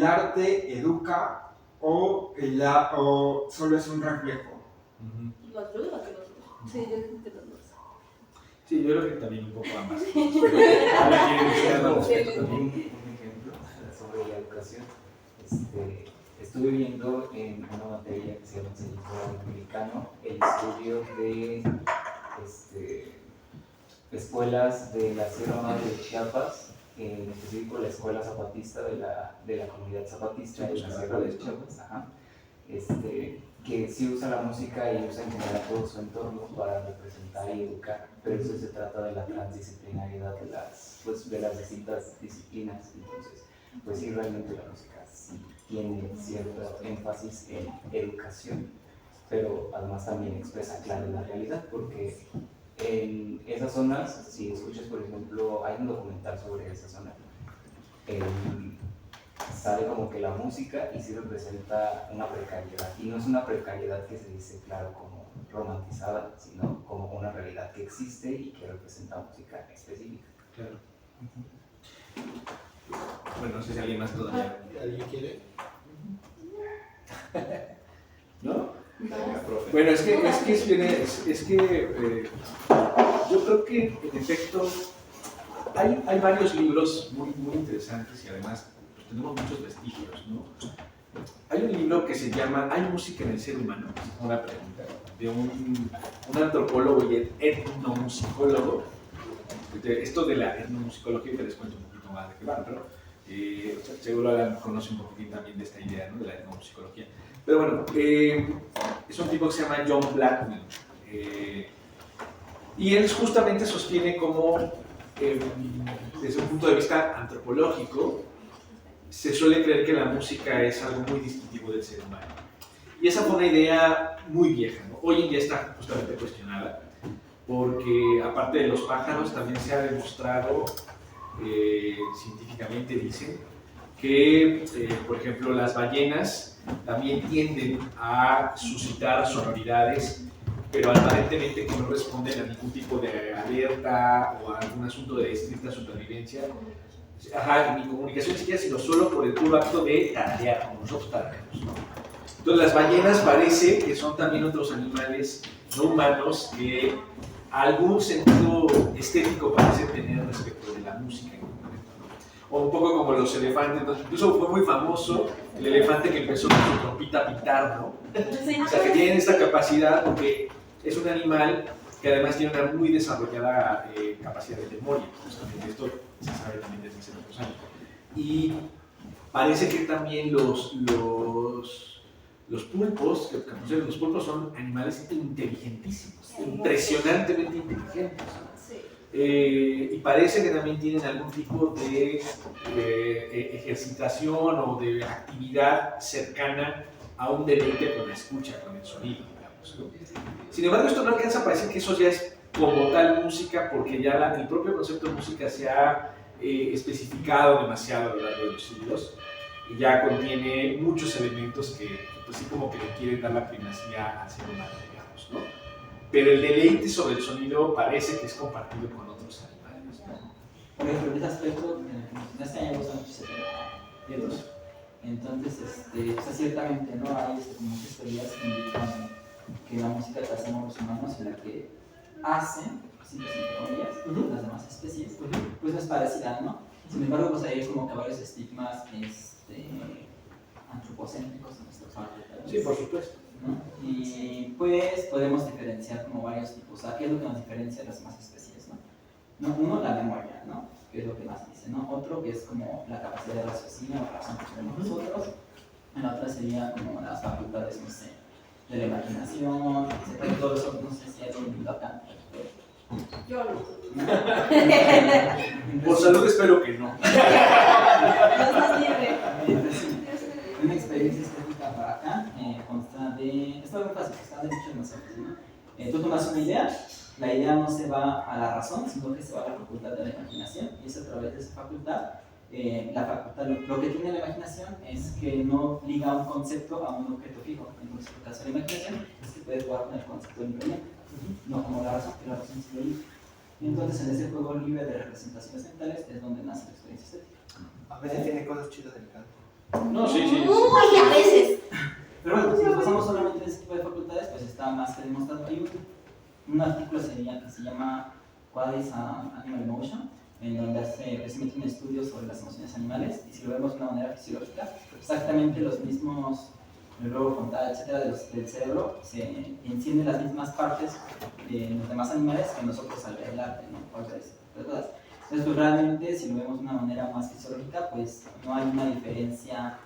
arte educa o solo es un reflejo? Los dos, los dos. Sí, yo creo que los dos. Sí, yo creo que también un poco ambas. Un ejemplo sobre la educación. Estuve viendo en una materia que se llama Enseñanza Americano el estudio de escuelas de la Sierra Madre de Chiapas, en específico la escuela zapatista de la comunidad zapatista de la Sierra de Chiapas, que sí usa la música y usa en general todo su entorno para representar y educar, pero eso se trata de la transdisciplinariedad de las distintas disciplinas. Entonces, pues sí, realmente la música sí tiene cierto énfasis en educación, pero además también expresa claro la realidad, porque en esas zonas, si escuchas, por ejemplo, hay un documental sobre esa zona, sale como que la música y sí representa una precariedad, y no es una precariedad que se dice, claro, como romantizada, sino como una realidad que existe y que representa música específica. Claro. Bueno, no sé si alguien más todavía. ¿Alguien quiere? Bueno, es que yo creo que en efecto hay varios libros muy interesantes y además pues, tenemos muchos vestigios, ¿no? Hay un libro que se llama ¿Hay música en el ser humano? Es una pregunta de un antropólogo y etnomusicólogo. Esto de la etnomusicología que les cuento un poquito más de qué va, pero seguro Alan conoce un poquitín también de esta idea, ¿no? De la etnomusicología. Pero bueno, es un tipo que se llama John Blackman. Y él justamente sostiene como, desde un punto de vista antropológico, se suele creer que la música es algo muy distintivo del ser humano. Y esa fue una idea muy vieja, ¿no? Hoy en día está justamente cuestionada, porque aparte de los pájaros, también se ha demostrado, científicamente dicen, que, por ejemplo, las ballenas también tienden a suscitar sonoridades, pero aparentemente que no responden a ningún tipo de alerta o a algún asunto de estricta supervivencia. Ajá, ni comunicación ni siquiera, sino solo por el puro acto de tararear, como nosotros tarareamos, ¿no? Entonces las ballenas parece que son también otros animales no humanos que algún sentido estético parece tener respecto de la música en concreto, ¿no? O un poco como los elefantes, entonces, incluso fue muy famoso el elefante que empezó con su trompita a pitar, ¿no? O sea, que tienen esta capacidad porque es un animal que además tiene una muy desarrollada capacidad de memoria, justamente esto se sabe también desde hace muchos años. Y parece que también los pulpos, los pulpos son animales inteligentísimos, impresionantemente inteligentes. Y parece que también tienen algún tipo de ejercitación o de actividad cercana a un deleite con la escucha, con el sonido, digamos, ¿no? Sin embargo, esto no alcanza a parecer que eso ya es como tal música, porque ya el propio concepto de música se ha especificado demasiado a lo largo de los siglos y ya contiene muchos elementos que pues sí como que le quieren dar la primacía al ser humano, digamos, ¿no? Pero el deleite sobre el sonido parece que es compartido con otros animales, ¿no? Por ejemplo, en ese aspecto, en este año los años 70, entonces, o sea, ciertamente, ¿no? Hay como muchas teorías que indican que la música que hacemos los humanos y la que hacen, entre comillas, las demás especies, pues no es parecida, ¿no? Sin embargo, pues hay como que varios estigmas antropocéntricos en nuestra parte. Sí, por supuesto. ¿No? Y pues podemos diferenciar como varios tipos. ¿Qué es lo que nos diferencia de las demás especies? ¿No? Uno, la memoria, ¿no? Que es lo que más dice, ¿no? Otro, que es como la capacidad de raciocinio o razón que tenemos nosotros. La otra sería como las facultades, no sé, de la imaginación, etc. Todo eso, no sé si hay un mundo acá. Yo no. Por salud espero que no. Una experiencia estética para acá consta de... Esto es muy fácil, consta de muchos conceptos, ¿no? Tú tomas una idea, la idea no se va a la razón, sino que se va a la facultad de la imaginación, y es a través de esa facultad, lo que tiene la imaginación es que no liga un concepto a un objeto fijo. Entonces, en el caso de la imaginación, es que puedes jugar con el concepto de libre, no como la razón, que la razón sí lo liga. Entonces, en ese juego libre de representaciones mentales es donde nace la experiencia estética. A veces tiene cosas chidas del canto. No, sí. Uy, a veces. Pero bueno, si nos basamos solamente en ese tipo de facultades, pues está más que demostrado. Hay un artículo que se llama What is Animal Emotion, en donde hace precisamente un estudio sobre las emociones animales, y si lo vemos de una manera fisiológica, exactamente los mismos, el globo frontal, etcétera, del cerebro, se encienden las mismas partes de los demás animales que nosotros al ver el arte, ¿no? Entonces, pues realmente, si lo vemos de una manera más fisiológica, pues no hay una diferencia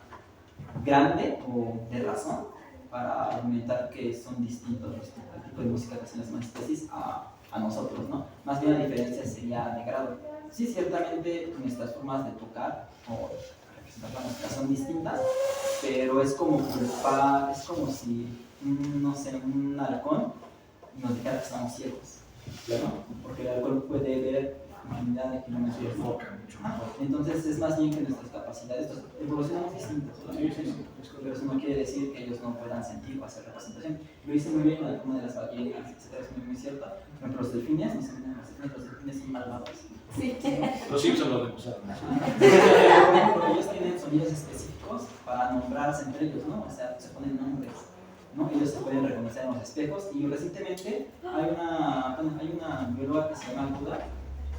grande o de razón para argumentar que son distintos respecto al tipo de música que hacen las demás especies a nosotros, ¿no? Más bien la diferencia sería de grado. Sí, ciertamente nuestras formas de tocar o representar la música son distintas, pero es como culpar, es como si, no sé, un halcón nos dijera que estamos ciegos, ¿no? Porque el halcón puede ver infinidad de kilómetros de foco. Entonces es más bien que nuestras capacidades evolucionamos distintas, pero eso no quiere decir que ellos no puedan sentir o hacer representación. Lo hice muy bien con alguna de las ballenas, etc. Es muy cierto. Por ejemplo, los delfines, los delfines son malvados. Sí. Los Simpsons lo demostraron. Porque ellos tienen sonidos específicos para nombrarse entre ellos, ¿no? O sea, se ponen nombres. ¿no? Ellos se pueden reconocer en los espejos y recientemente hay una bióloga que se llama Duda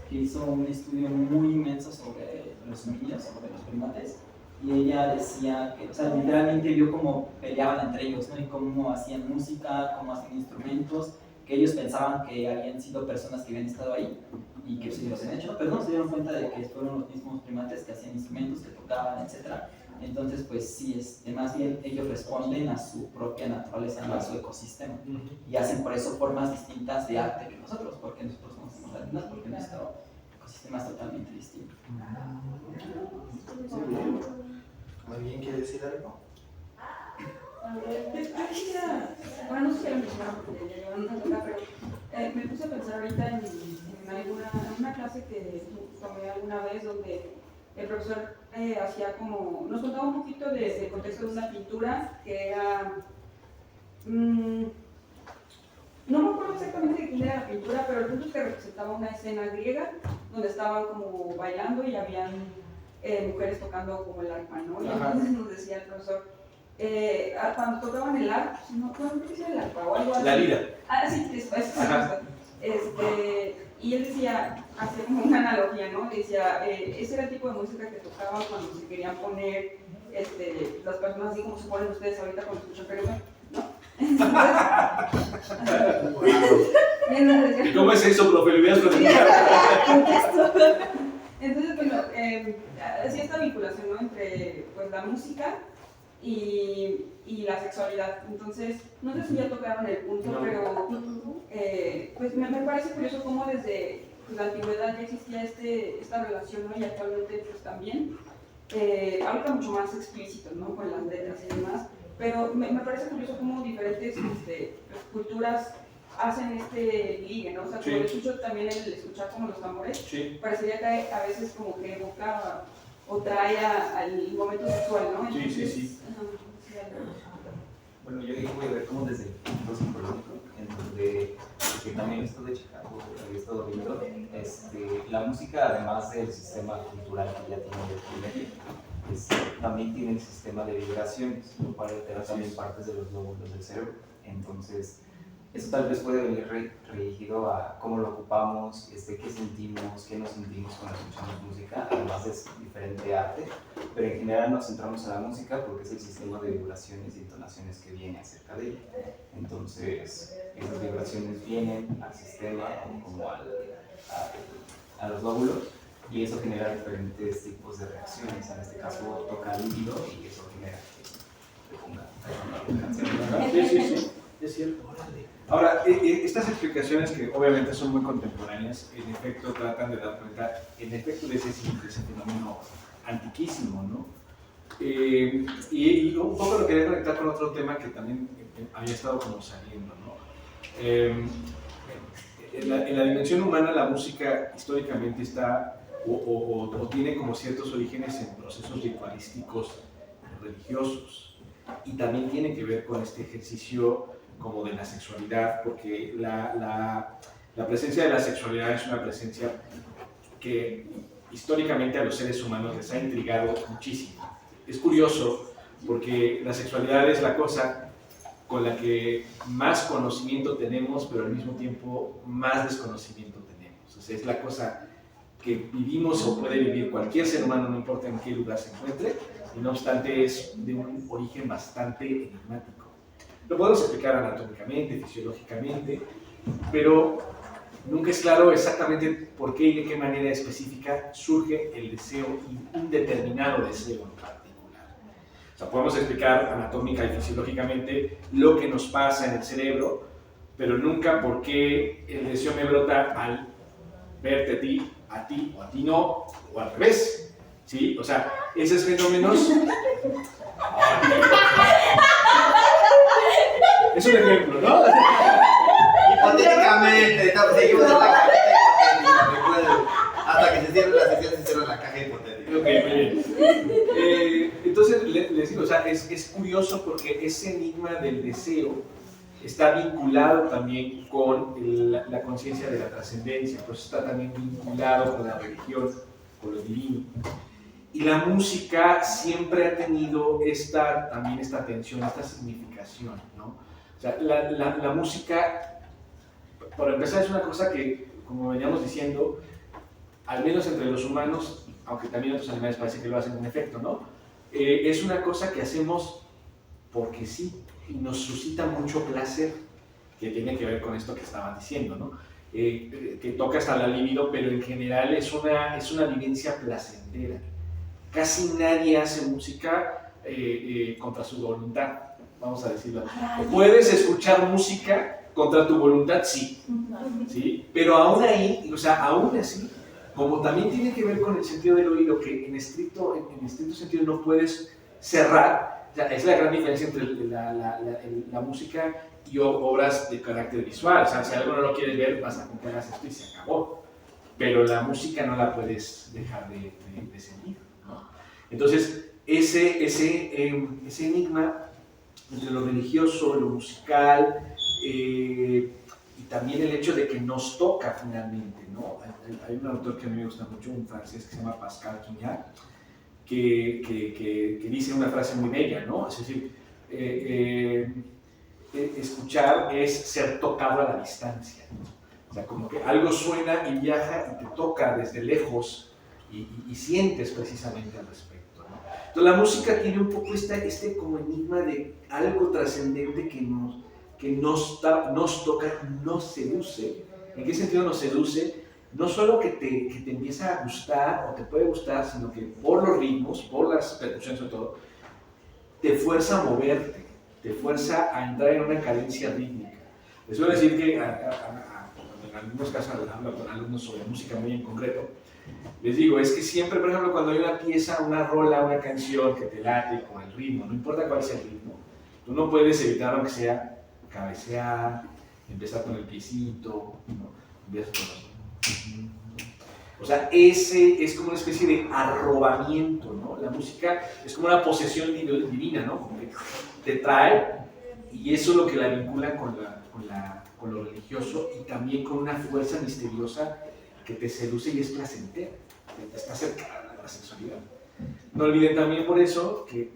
que hizo un estudio muy inmenso sobre los niños, sobre los primates, y ella decía que, o sea, literalmente vio cómo peleaban entre ellos, ¿no? Y cómo hacían música, cómo hacían instrumentos, que ellos pensaban que habían sido personas que habían estado ahí y que se los habían hecho, pero no se dieron cuenta de que fueron los mismos primates que hacían instrumentos, que tocaban, etc. Entonces, pues sí, más bien ellos responden a su propia naturaleza, a su ecosistema, y hacen por eso formas distintas de arte que nosotros, porque nosotros no somos latinos, porque nuestro ecosistema es totalmente distinto. ¿Alguien quiere decir algo? Bueno, no sé si lo mencionaron porque ya llevan una hora, pero me puse a pensar ahorita en una clase que tomé alguna vez donde el profesor hacía como, nos contaba un poquito del contexto de una pintura que era, no me acuerdo exactamente de quién era la pintura, pero el punto es que representaba una escena griega donde estaban como bailando y habían mujeres tocando como el arpa, ¿no? Y entonces nos decía el profesor, cuando tocaban el arpa, no creo que sea el arpa o algo así. La lira. Ah, sí, después. Y él decía, hacía como una analogía, ¿no? Decía, ese era el tipo de música que tocaba cuando se querían poner las personas así como se ponen ustedes ahorita cuando escuchan reggaetón, ¿no? ¿Y cómo es eso, profe? ¿Le hubieras preguntado? Entonces, bueno, hacía esta vinculación, ¿no? Entre pues, la música y la sexualidad. Entonces, no sé si ya tocaron el punto, pero pues me parece curioso cómo desde la antigüedad ya existía esta relación, ¿no? Y actualmente pues también, ahorita mucho más explícito, ¿no? Con las letras y demás, pero me parece curioso cómo diferentes culturas hacen este ligue, ¿no? O sea, como lo escucho también el escuchar como los tambores, parecería que a veces como que evoca o trae al momento sexual, ¿no? Entonces, Sí. Bueno, yo voy a ver como desde el punto psicológico, en donde que también estuve checando, había estado viendo, la música, además del sistema cultural que ya tiene también tiene el sistema de vibraciones, lo cual altera también partes de los lóbulos del cerebro. Entonces, eso tal vez puede venir dirigido a cómo lo ocupamos, qué sentimos, qué nos sentimos cuando escuchamos música, además es diferente arte, pero en general nos centramos en la música porque es el sistema de vibraciones y entonaciones que viene acerca de ella. Entonces, esas vibraciones vienen al sistema como a los lóbulos y eso genera diferentes tipos de reacciones. En este caso, toca líquido y eso genera que ponga una canción. Sí. Es cierto. Ahora, estas explicaciones que obviamente son muy contemporáneas, en efecto tratan de dar cuenta, en efecto, de ese fenómeno antiquísimo, ¿no? Y un poco lo quería conectar con otro tema que también había estado como saliendo, ¿no? En la dimensión humana la música históricamente está o tiene como ciertos orígenes en procesos ritualísticos religiosos y también tiene que ver con este ejercicio como de la sexualidad, porque la presencia de la sexualidad es una presencia que históricamente a los seres humanos les ha intrigado muchísimo. Es curioso porque la sexualidad es la cosa con la que más conocimiento tenemos, pero al mismo tiempo más desconocimiento tenemos. O sea, es la cosa que vivimos o puede vivir cualquier ser humano, no importa en qué lugar se encuentre, y no obstante es de un origen bastante enigmático. Lo podemos explicar anatómicamente, fisiológicamente, pero nunca es claro exactamente por qué y de qué manera específica surge el deseo, un determinado deseo en particular. O sea, podemos explicar anatómica y fisiológicamente lo que nos pasa en el cerebro, pero nunca por qué el deseo me brota al verte a ti o a ti no, o al revés. ¿Sí? O sea, esos fenómenos... Es un ejemplo, ¿no? Hipotéticamente, seguimos en la caja hipotética, recuerden. Hasta que se cierre la sesión, se cierra la caja hipotética. Ok, muy bien. Entonces, les digo, o sea, es curioso porque ese enigma del deseo está vinculado también con la conciencia de la trascendencia, pues está también vinculado con la religión, con lo divino. Y la música siempre ha tenido también esta tensión, esta significación, ¿no? O sea, la música, por empezar, es una cosa que, como veníamos diciendo, al menos entre los humanos, aunque también otros animales parece que lo hacen en efecto, ¿no? Es una cosa que hacemos porque sí, y nos suscita mucho placer, que tiene que ver con esto que estaban diciendo, ¿no? Que toca hasta la libido, pero en general es una vivencia placentera. Casi nadie hace música contra su voluntad, vamos a decirlo. ¿Puedes escuchar música contra tu voluntad? Sí. ¿Sí? Pero aún ahí, o sea, aún así, como también tiene que ver con el sentido del oído, que en estricto sentido no puedes cerrar, o sea, es la gran diferencia entre la música y obras de carácter visual. O sea, si algo no lo quieres ver, vas a comprar esto y se acabó. Pero la música no la puedes dejar de sentir, ¿no? Entonces, ese enigma entre lo religioso, lo musical, y también el hecho de que nos toca finalmente, ¿no? Hay un autor que a mí me gusta mucho, un francés que se llama Pascal Quignard, que dice una frase muy bella, ¿no? Es decir, escuchar es ser tocado a la distancia, ¿no? O sea, como que algo suena y viaja y te toca desde lejos y sientes precisamente al respecto, ¿no? Entonces la música tiene un poco este como enigma de algo trascendente que nos toca, nos seduce. ¿En qué sentido nos seduce? No solo que te empieza a gustar o te puede gustar, sino que por los ritmos, por las percusiones sobre todo, te fuerza a moverte, te fuerza a entrar en una cadencia rítmica. Les suelo decir que en algunos casos hablo con alumnos sobre música muy en concreto, les digo, es que siempre, por ejemplo, cuando hay una pieza, una rola, una canción que te late con el ritmo, no importa cuál sea el ritmo, tú no puedes evitar, aunque sea, cabecear, empezar con el piecito, ¿no? Empiezas con los... O sea, ese es como una especie de arrobamiento, ¿no? La música es como una posesión divina, ¿no? Como que te trae, y eso es lo que la vincula con lo religioso, y también con una fuerza misteriosa que te seduce y es placentera, te está cercana a la sexualidad. No olviden también por eso que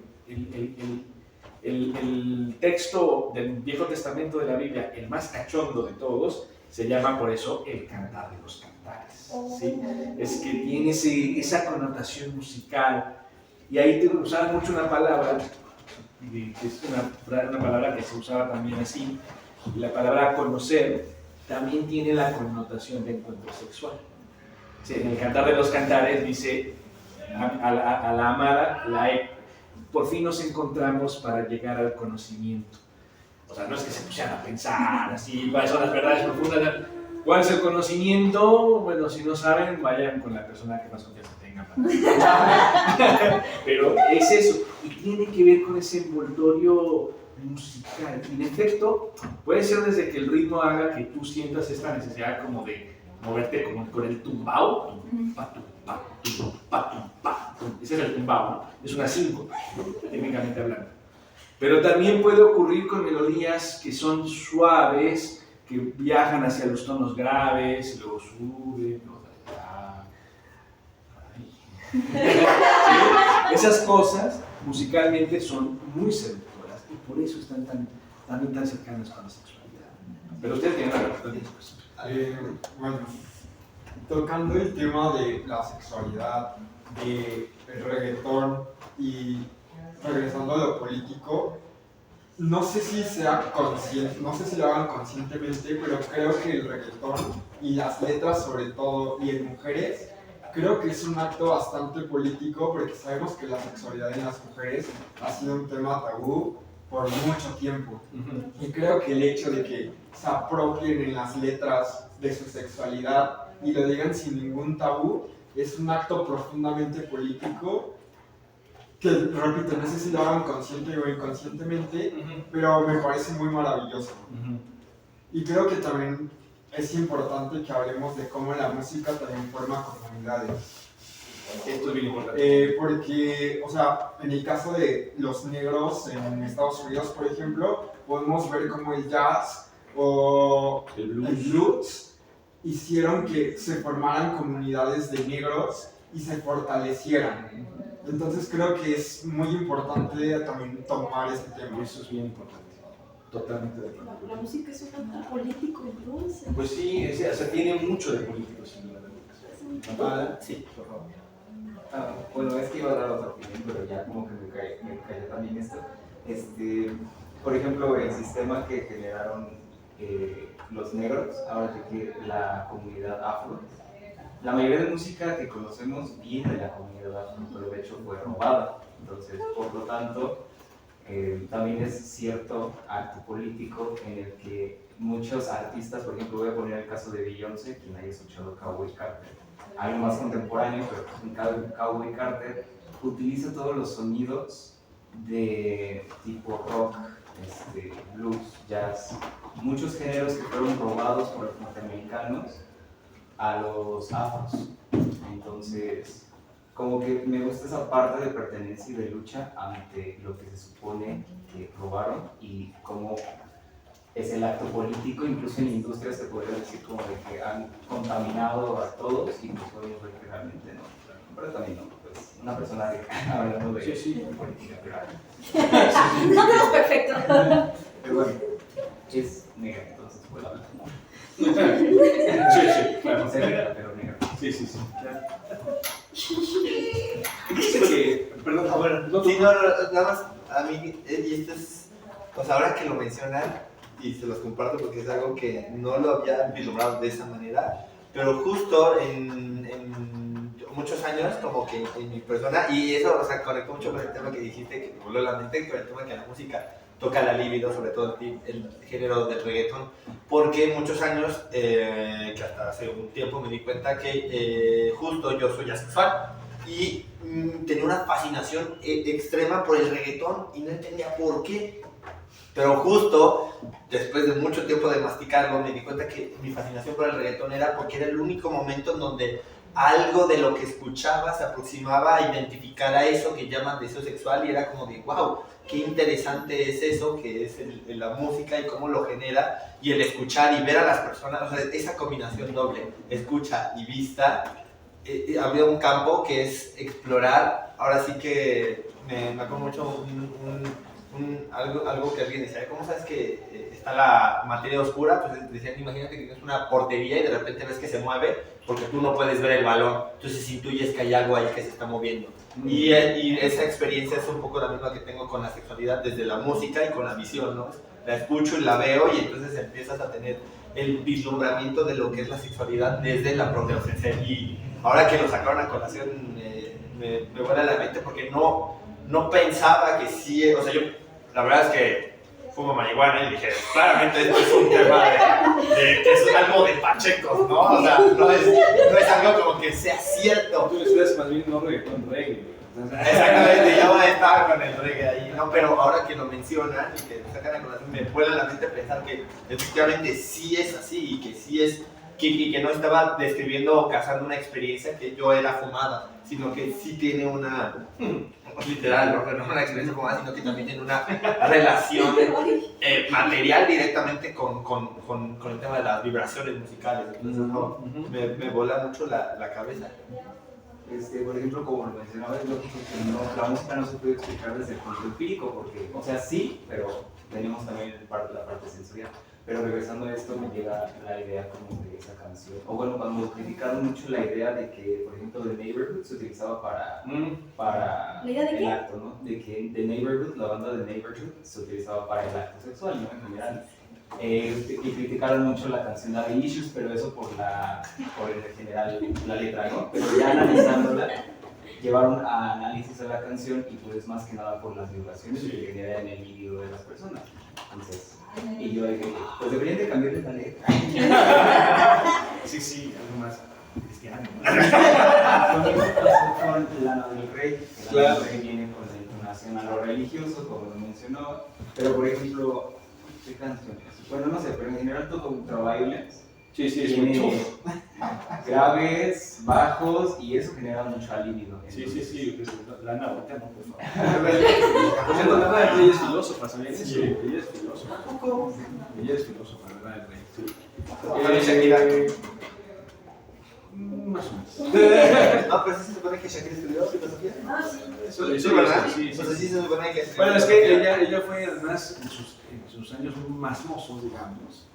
el texto del Viejo Testamento de la Biblia, el más cachondo de todos, se llama por eso el Cantar de los Cantares, ¿sí? Es que tiene esa connotación musical, y ahí te usaban mucho una palabra, que es una palabra que se usaba también así, y la palabra conocer también tiene la connotación de encuentro sexual. Sí, en el Cantar de los Cantares dice a la amada, por fin nos encontramos para llegar al conocimiento. O sea, no es que se pusieran a pensar así, cuáles son las verdades profundas. ¿Cuál es el conocimiento? Bueno, si no saben, vayan con la persona que más confianza tenga. Pero es eso, y tiene que ver con ese envoltorio musical. Y en efecto, puede ser desde que el ritmo haga que tú sientas esta necesidad como de moverte como con el tumbao. Ese es el tumbao, ¿no? Es una 5, técnicamente hablando. Pero también puede ocurrir con melodías que son suaves, que viajan hacia los tonos graves, luego suben, ¿sí? Esas cosas musicalmente son muy seductoras y por eso están también tan cercanas con la sexualidad. Pero ustedes tienen la verdad. Bueno, tocando el tema de la sexualidad, del reggaetón y regresando a lo político, no sé si sea consciente, no sé si lo hagan conscientemente, pero creo que el reggaetón y las letras sobre todo, y en mujeres, creo que es un acto bastante político porque sabemos que la sexualidad en las mujeres ha sido un tema tabú por mucho tiempo. Y creo que el hecho de que se apropien en las letras de su sexualidad y lo digan sin ningún tabú es un acto profundamente político que, repito, no sé si lo hagan consciente o inconscientemente, pero me parece muy maravilloso. Y creo que también es importante que hablemos de cómo la música también forma comunidades. Esto es bien importante. Porque, o sea, en el caso de los negros en Estados Unidos, por ejemplo, podemos ver cómo el jazz o el blues hicieron que se formaran comunidades de negros y se fortalecieran. Entonces creo que es muy importante también tomar este tema. Eso es bien importante. Totalmente de acuerdo. La música es un acto político, entonces. Pues sí, o sea, tiene mucho de político, sin duda. Sí, por favor. Bueno, es que iba a dar otra opinión, pero ya como que me cayó también esto. Por ejemplo, el sistema que generaron los negros, ahora que la comunidad afro, la mayoría de música que conocemos viene de la comunidad afro, pero de hecho fue robada. Entonces, por lo tanto, también es cierto acto político en el que muchos artistas, por ejemplo, voy a poner el caso de Beyoncé, quien haya escuchado Cowboy Carter, algo más contemporáneo, pero en Cowboy Carter utiliza todos los sonidos de tipo rock, blues, jazz, muchos géneros que fueron robados por los norteamericanos a los afros. Entonces, como que me gusta esa parte de pertenencia y de lucha ante lo que se supone que robaron y cómo es el acto político, incluso en la industria se podría decir como de que han contaminado a todos y pues podemos ver que realmente no, pero también no, pues una persona de hablando de política, pero No todo es perfecto. pero bueno, es negra, entonces puedo hablar. Sí, claro. Ser negra, pero negra. Sí. Perdón, a ver, Sí, no, nada más a mí, y esto es, pues ahora que lo mencionan, y se los comparto porque es algo que no lo había vislumbrado de esa manera, pero justo en muchos años, como que en mi persona, y eso, o sea, conectó mucho con el tema que dijiste, que me voló la mente, con el tema que la música toca la libido, sobre todo el género del reggaeton, porque muchos años, que hasta hace un tiempo me di cuenta que justo yo soy asexual y tenía una fascinación extrema por el reggaetón y no entendía por qué. Pero justo después de mucho tiempo de masticarlo me di cuenta que mi fascinación por el reggaetón era porque era el único momento en donde algo de lo que escuchaba se aproximaba a identificar a eso que llaman deseo sexual y era como de wow, qué interesante es eso que es la música y cómo lo genera y el escuchar y ver a las personas, o sea, esa combinación doble, escucha y vista, había un campo que es explorar. Ahora sí que me acuerdo mucho algo que alguien decía, ¿cómo sabes que está la materia oscura? Pues decían, imagínate que tienes una portería y de repente ves que se mueve porque tú no puedes ver el balón, entonces intuyes que hay algo ahí que se está moviendo. Y esa experiencia es un poco la misma que tengo con la sexualidad desde la música y con la visión, ¿no? La escucho y la veo y entonces empiezas a tener el vislumbramiento de lo que es la sexualidad desde la propia ausencia. Y ahora que lo sacaron a colación me vuela la mente porque no pensaba que sí, o sea, yo la verdad es que fumo marihuana y dije, claramente esto es un tema de que es algo de pachecos, ¿no? O sea, no es algo como que sea cierto. Tú eres más bien no reggaetón, reggae. Exactamente, yo estaba con el reggae ahí, ¿no? Pero ahora que lo mencionan y que lo sacan a colación, me vuela la mente pensar que efectivamente sí es así y que sí es, que no estaba describiendo o cazando una experiencia que yo era fumada, sino que sí tiene una, literal, no una experiencia fumada, sino que también tiene una relación material directamente con el tema de las vibraciones musicales. Entonces, no, me vuela mucho la cabeza. Por ejemplo, como lo mencionaba, es lógico que la música no se puede explicar desde el punto empírico, porque, o sea, sí, pero tenemos también la parte sensorial. Pero regresando a esto, me llega la idea como de esa canción. O bueno, cuando criticaron mucho la idea de que, por ejemplo, The Neighborhood se utilizaba para ¿La idea de el qué? acto, ¿no? De que The Neighborhood, la banda The Neighborhood, se utilizaba para el acto sexual, ¿no? En general. Y criticaron mucho la canción de Issues, pero eso por en general la letra, ¿no? Pero ya analizándola, llevaron a análisis a la canción y pues más que nada por las vibraciones que genera en el líbido de las personas. Entonces, y yo dije, pues deberían de cambiarle la letra. Sí, algo más cristiano. Con Lana del Rey, que Lana del Rey viene con la entonación a lo religioso, como lo mencionó, pero por ejemplo, ¿qué canciones? Bueno, no sé, pero en general todo Ultraviolence. Sí, es muy chulo. Graves, bajos, y eso genera mucho alivio. Sí, Lana, ahorita no, por favor. Por cierto, Lana del Rey es filósofa, ¿sabías? Sí, ella es filósofa. Ella es filósofa, Lana del Rey. Más o menos. No, pero sí se supone que Shakira estudió filosofía. Ah, sí. Sí, ¿verdad? sí. Entonces sí se supone que Bueno, es que ella fue además en sus años más mozos, digamos.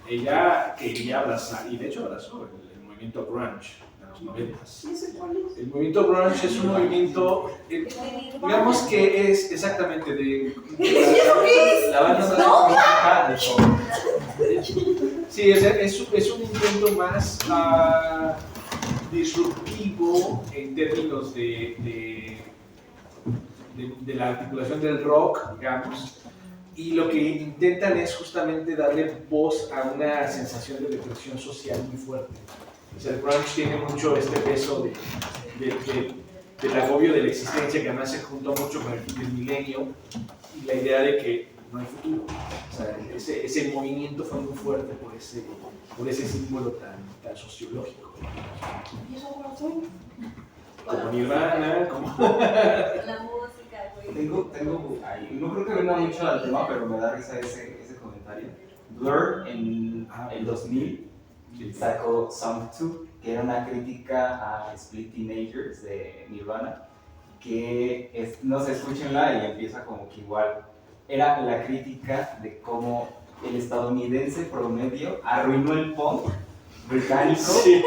Ella quería abrazar, y de hecho abrazó el movimiento grunge de los 90. El movimiento grunge es un movimiento, digamos que es exactamente de La banda más sí, es un intento más disruptivo en términos de la articulación del rock, digamos, y lo que intentan es justamente darle voz a una sensación de depresión social muy fuerte. O sea, el grunge tiene mucho este peso del agobio de la existencia, que además se juntó mucho con el fin del milenio y la idea de que no hay futuro. O sea, ese movimiento fue muy fuerte por ese símbolo tan sociológico. ¿Y eso cómo soy? Como Nirvana, como... La música, güey. Tengo ahí, no creo que venga mucho al tema, pero me da risa ese comentario. Blur en el 2000 sacó Song 2, que era una crítica a Split Teenagers de Nirvana, que no sé, escúchenla y empieza como que igual. Era la crítica de cómo el estadounidense promedio arruinó el punk británico. Sí.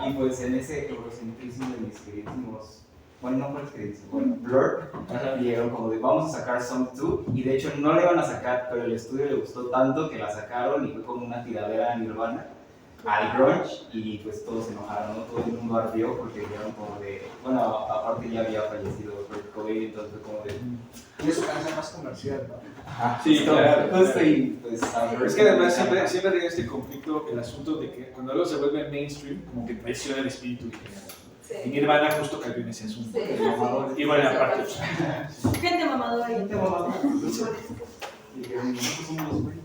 Y pues en ese eurocentrismo de mis queridísimos, bueno, no fue los queridísimos, bueno, Blur, dijeron como de vamos a sacar Song 2, y de hecho no la iban a sacar, pero el estudio le gustó tanto que la sacaron y fue como una tiradera a Nirvana, al grunge, y pues todos se enojaron, ¿no? Todo el mundo ardió porque dijeron como de, bueno, aparte ya había fallecido Kurt Cobain, entonces fue como de... Y eso cansa más comercial, ¿no? Ajá, Sí, claro. Pues, Es que además siempre hay este conflicto, el asunto de que cuando algo se vuelve mainstream, como que traiciona el espíritu general. Y Nirvana justo cayó en ese asunto. Sí. Y bueno, aparte... Gente mamadora. gente mamada. Y que nosotros somos los güeyes.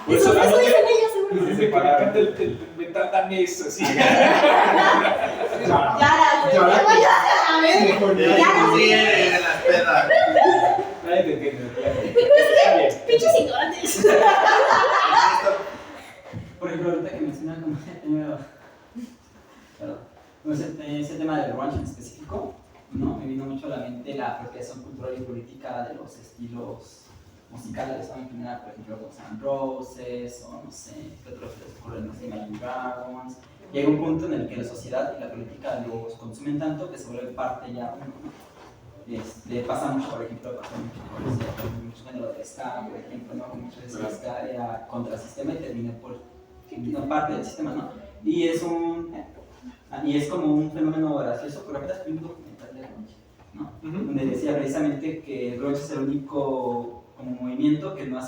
Por Eso eso dicen ellos, seguro. desde que canta el metal danés, así. Yara, güey. Ya vaya a ver. Sí, de las pedas. Nadie te entiende. Está bien. Pinches ignorantes. Por ejemplo, ahorita que mencionan como ese tema del grunge en específico, ¿no? Me vino mucho a la mente la apropiación cultural y política de los estilos musicales, ¿no? En general, por ejemplo, Guns N' Roses, o no sé, ¿qué otros les ocurren? No sé, Imagine Dragons. Llega un punto en el que la sociedad y la política los consumen tanto que se vuelve parte ya, pasa mucho, por ejemplo, con mucho género de ska, por ejemplo, ¿no? Con mucho de ska era contra el sistema y termina por no parte del sistema, ¿no? Y es como un fenómeno gracioso, pero apenas vi un documental de grunge, ¿no? Donde decía precisamente que el grunge es el único como movimiento que no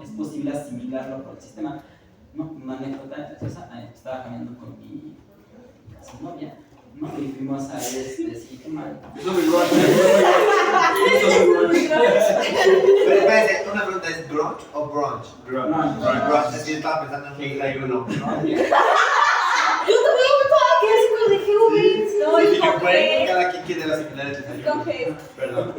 es posible asimilarlo por el sistema, ¿no? Una anécdota graciosa, estaba caminando con mi novia, ¿no? Y fuimos a sí, qué mal. Eso es grunge. Pero espérate, una pregunta, ¿es grunge o brunch? Grunge. Es que yo estaba pensando en un desayuno, ¿no? Yo también pensaba que era como de Hubins. No, Y y dije, con bueno, G. cada quien quiere la similar el Con desayuno. G. Perdón.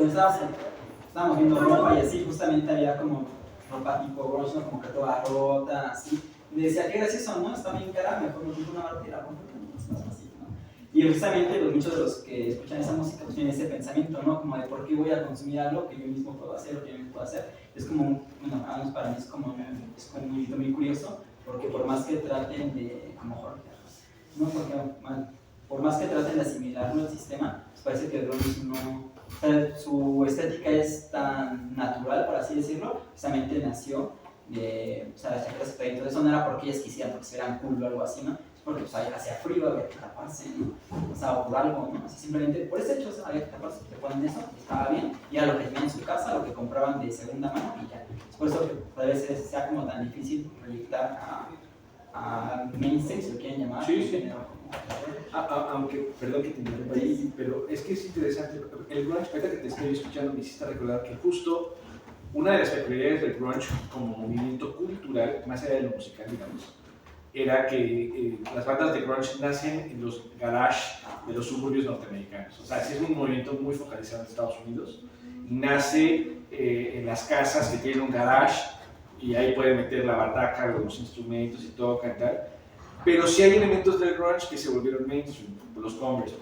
Estábamos viendo ropa y así, justamente había como ropa tipo grunge, ¿no? Como que toda rota, así. Y decía, qué gracioso, ¿no? Está bien cara, mejor me compro una barata y la compro, ¿no? Es más fácil, ¿no? Y precisamente pues, muchos de los que escuchan esa música pues, tienen ese pensamiento, ¿no? Como de por qué voy a consumir algo que yo mismo puedo hacer o que yo mismo puedo hacer. Es como, bueno, para mí es como un hito muy curioso, porque por más que traten de, como Jorge, ¿no? Porque por más que traten de asimilarlo al sistema, pues parece que el grunge no... O sea, su estética es tan natural, por así decirlo, precisamente nació de... O sea, las chaquetas que traían todo eso no era porque ellas quisieran, porque se veran cool o algo así, ¿no? Es porque pues, hacía frío, había que taparse, ¿no? O sea, o por algo, ¿no? Así simplemente por ese hecho había que taparse, te ponen eso, estaba bien, y era lo que tenían en su casa, lo que compraban de segunda mano y ya. Es por eso que a veces sea como tan difícil proyectar a mainstream, si lo quieren llamar. Sí. Aunque, perdón que te interrumpa ahí, pero es que es interesante. El grunge, ahorita que te estoy escuchando, me hiciste recordar que justo una de las peculiaridades del grunge como movimiento cultural, más allá de lo musical, digamos, era que las bandas de grunge nacen en los garage de los suburbios norteamericanos. O sea, sí es un movimiento muy focalizado en Estados Unidos y nace en las casas que tienen un garage y ahí pueden meter la bataca, los instrumentos y tocan y tal. Pero sí hay elementos del grunge que se volvieron mainstream, los Converse.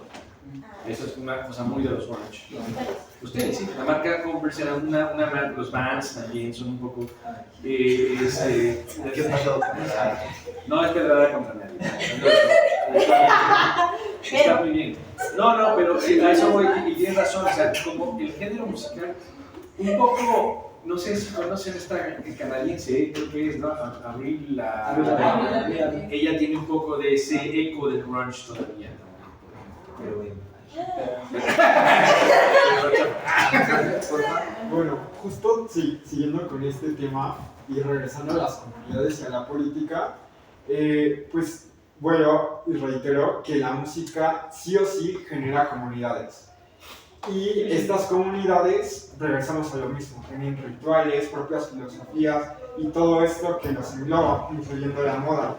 Eso es una cosa muy de los grunge. Ustedes, sí, la marca Converse era una marca, los Vans también son un poco... ¿Qué pasó? No es pedrada contra nadie. Está muy bien. No, pero a eso voy, y tienes razón, o sea, como el género musical, un poco, no sé si conocen esta canadiense, creo que es, ¿no? Avril Lavigne. Ella tiene un poco de ese eco del grunge todavía también. Pero bueno. Bueno, justo siguiendo con este tema y regresando a las comunidades y a la política, pues bueno, y reitero que la música sí o sí genera comunidades. Y estas comunidades, regresamos a lo mismo, tienen rituales, propias filosofías y todo esto que nos engloba, incluyendo la moda.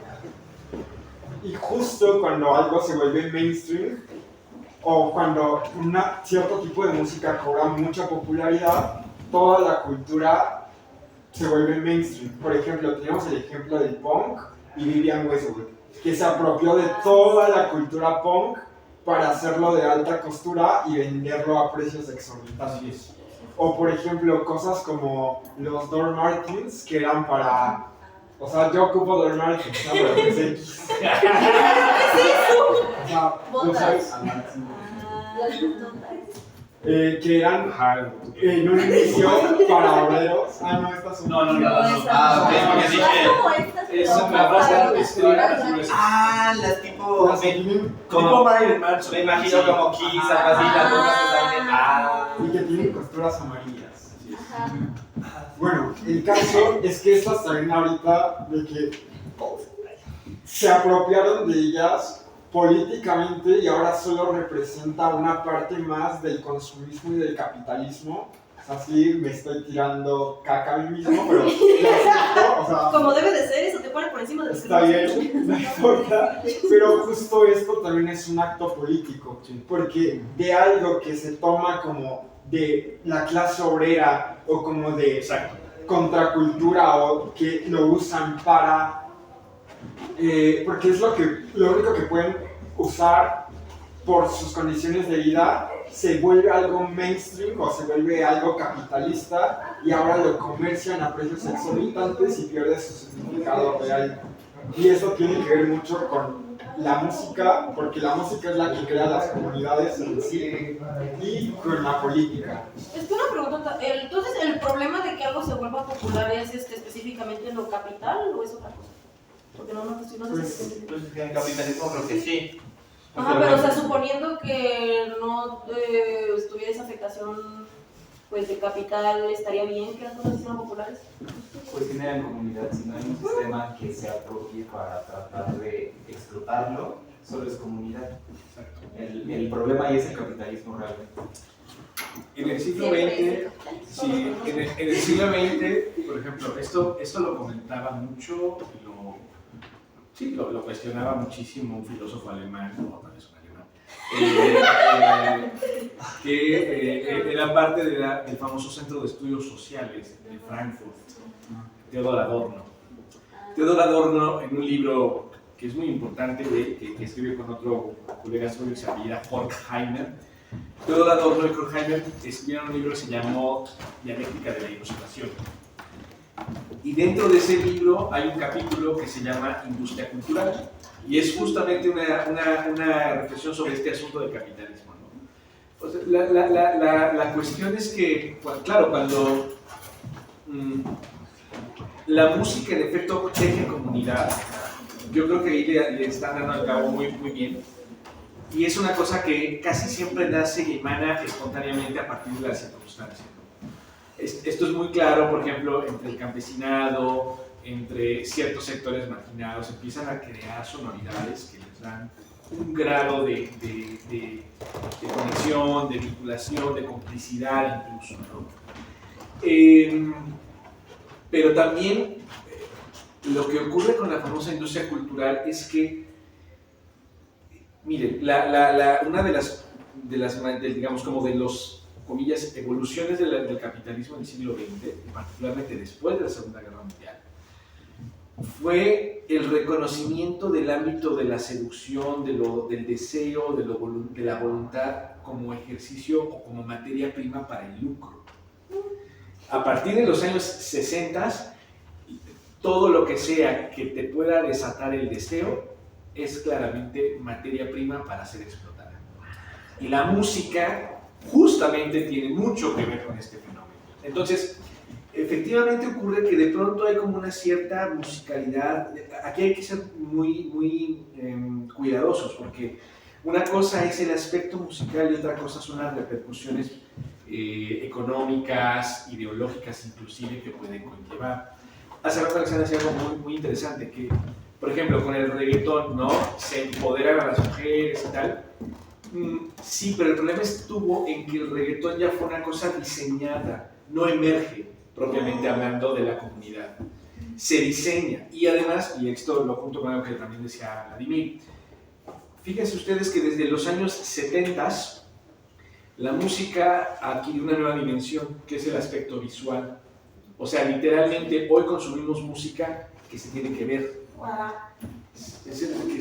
Y justo cuando algo se vuelve mainstream, o cuando un cierto tipo de música cobra mucha popularidad, toda la cultura se vuelve mainstream. Por ejemplo, tenemos el ejemplo del punk y Vivian Westwood, que se apropió de toda la cultura punk para hacerlo de alta costura y venderlo a precios exorbitantes. O por ejemplo, cosas como los Dr. Martens, que eran para... O sea, yo ocupo Dr. Martens, ¿no? Pero que es X. ¿Qué es eso? O sea, Botas. que eran en un inicio para obreros. Ah, no, estas son... No. Ah, ok, porque dije... Es una frase las tipo... Las que tienen, como Marilyn Manson. Me imagino como Kiss, algo así, las cosas que salen... y que tienen costuras amarillas. Ajá. Bueno, el caso es que estas también ahorita de que se apropiaron de ellas políticamente y ahora solo representa una parte más del consumismo y del capitalismo. O sea, sí me estoy tirando caca a mí mismo, pero lo acepto, o sea, Como debe de ser, eso te pone por encima del está bien, no importa. Pero justo esto también es un acto político, porque de algo que se toma como de la clase obrera o como de contracultura o que lo usan para... porque es lo único que pueden usar por sus condiciones de vida, se vuelve algo mainstream o se vuelve algo capitalista y ahora lo comercian a precios exorbitantes y pierde su significado real. Y eso tiene que ver mucho con la música, porque la música es la que crea las comunidades en sí, y con la política. Es que una pregunta, entonces el problema de que algo se vuelva popular es específicamente lo capital o es otra cosa? Porque no sé si Pues en el capitalismo creo que sí. Ajá, pero o sea, suponiendo que no estuviera esa afectación pues de capital, ¿estaría bien que las cosas sean populares? Pues generan comunidad, si no hay un sistema que se apropie para tratar de explotarlo, solo es comunidad. El problema ahí es el capitalismo realmente. En el siglo XX, sí, en el siglo XX, por ejemplo, esto lo comentaba mucho, lo cuestionaba muchísimo un filósofo alemán, no es un alemán, que era parte del famoso Centro de Estudios Sociales de Frankfurt, Theodor Adorno. Theodor Adorno, en un libro que es muy importante, que escribe con otro colega suyo que se llama Horkheimer, Theodor Adorno y Horkheimer escribieron un libro que se llamó Dialéctica de la Ilustración. Y dentro de ese libro hay un capítulo que se llama Industria Cultural y es justamente una reflexión sobre este asunto del capitalismo, ¿no? O sea, la cuestión es que, claro, cuando la música en efecto teje comunidad, yo creo que ahí le están dando al cabo muy bien. Y es una cosa que casi siempre nace y emana espontáneamente a partir de las circunstancias. Esto es muy claro, por ejemplo, entre el campesinado, entre ciertos sectores marginados, empiezan a crear sonoridades que les dan un grado de conexión, de vinculación, de complicidad incluso, ¿no? Pero también lo que ocurre con la famosa industria cultural es que, miren, una de las digamos, como de los comillas, evoluciones del capitalismo del siglo XX, y particularmente después de la Segunda Guerra Mundial, fue el reconocimiento del ámbito de la seducción, del deseo, de la voluntad como ejercicio o como materia prima para el lucro. A partir de los años 60, todo lo que sea que te pueda desatar el deseo es claramente materia prima para ser explotada. Y la música justamente tiene mucho que ver con este fenómeno. Entonces, efectivamente ocurre que de pronto hay como una cierta musicalidad. Aquí hay que ser muy cuidadosos, porque una cosa es el aspecto musical y otra cosa son las repercusiones económicas, ideológicas inclusive que pueden conllevar. Hace rato Alexandra decía algo muy interesante, que por ejemplo con el reggaetón, ¿no? Se empoderan a las mujeres y tal. Sí, pero el problema estuvo en que el reggaetón ya fue una cosa diseñada, no emerge propiamente hablando de la comunidad, se diseña. Y además, y esto lo junto con algo que también decía Vladimir, fíjense ustedes que desde los años 70 la música adquirió una nueva dimensión, que es el aspecto visual. O sea, literalmente hoy consumimos música que se tiene que ver.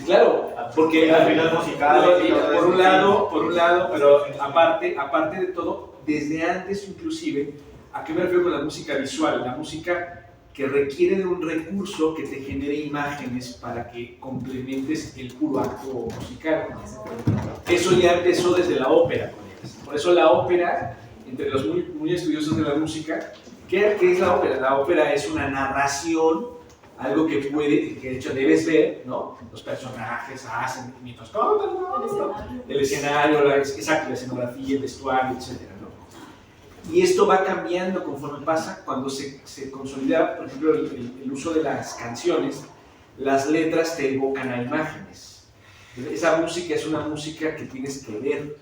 Claro, porque al final musical, por un lado, pero aparte de todo, desde antes inclusive, ¿a qué me refiero con la música visual? La música que requiere de un recurso que te genere imágenes para que complementes el puro acto musical. Eso ya empezó desde la ópera. Por eso la ópera, entre los muy estudiosos de la música, ¿qué es la ópera? La ópera es una narración, algo que de hecho debes ver, ¿no? Los personajes hacen mientras cantan, el escenario, la escenografía, el vestuario, etc., ¿no? Y esto va cambiando conforme pasa cuando se consolida, por ejemplo, el uso de las canciones, las letras te evocan a imágenes. Esa música es una música que tienes que ver.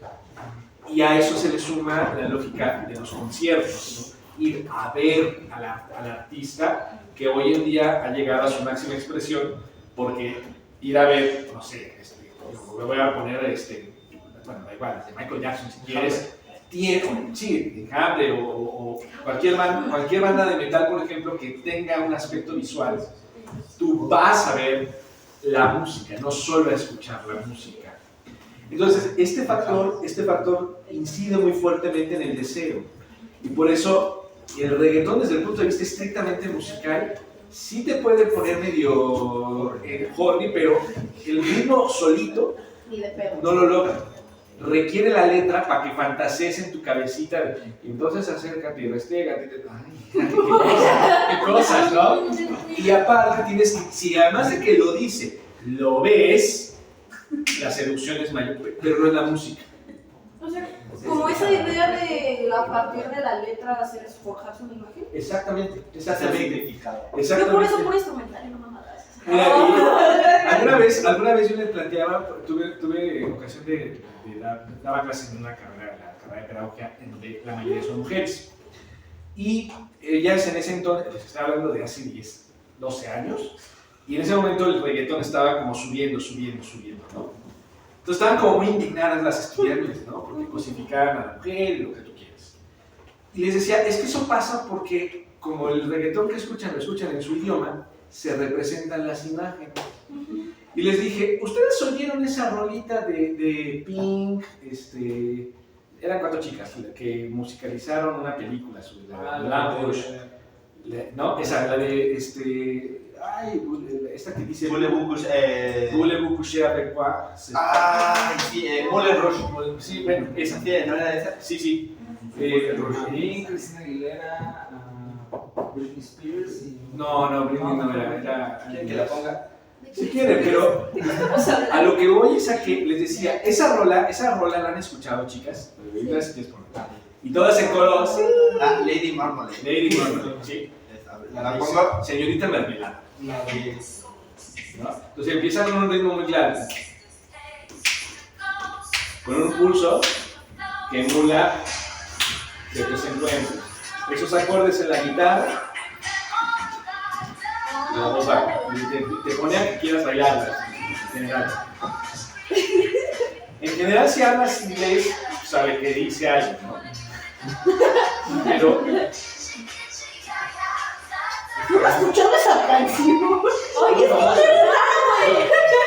Y a eso se le suma la lógica de los conciertos, ¿no? Ir a ver al artista, que hoy en día ha llegado a su máxima expresión, porque ir a ver, no sé, me voy a poner, bueno, da igual, de Michael Jackson si quieres, sí, de Hambre o cualquier banda de metal, por ejemplo, que tenga un aspecto visual, tú vas a ver la música, no solo a escuchar la música. Entonces, este factor incide muy fuertemente en el deseo, y por eso el reggaetón, desde el punto de vista estrictamente musical, sí te puede poner medio horny, pero el ritmo solito no lo logra. Requiere la letra para que fantasees en tu cabecita, y entonces acércate, restrégate, qué cosas, ¿no? Y aparte tienes que, si además de que lo dice, lo ves, la seducción es mayor, pero no es la música. O sea, como esa idea de a partir de la letra hacer forjarse una imagen. Exactamente. Yo por eso por instrumental y no mamadas. Alguna vez yo le planteaba, tuve ocasión de dar clases en una carrera, la carrera de pedagogía, en donde la mayoría son mujeres. Y ellas en ese entonces, les estaba hablando de hace 10, 12 años, y en ese momento el reggaetón estaba como subiendo, ¿no? Entonces estaban como muy indignadas las estudiantes, ¿no? Porque cosificaban a la mujer y lo que tú quieras. Y les decía, es que eso pasa porque como el reggaetón que escuchan, lo escuchan en su idioma, se representan las imágenes. Y les dije, ¿ustedes oyeron esa rolita de Pink? Eran 4 chicas que musicalizaron una película sobre la ¿no? Esa, la de esta que dice Voulez-vous coucher avec moi? Ay, sí, Moulin Rouge. Sí, bueno, esa. Sí, ¿no era esa? Sí. Cristina Aguilera, Britney Spears. No, Britney no era. ¿Quieren que la ponga? Si quieren, pero a lo que voy es a que les decía, esa rola la han escuchado, chicas, y todas en coro, sí. Lady Marmalade. Sí. ¿La pongo? Señorita Mermelada. ¿No? Entonces empieza con un ritmo muy claro, con un pulso que emula ciertos encuentros. Esos acordes en la guitarra, la voz te pone a que quieras bailarlas en general. En general, si hablas inglés, sabe que dice algo, ¿no? Pero No escuchaba esa canción. Oye, es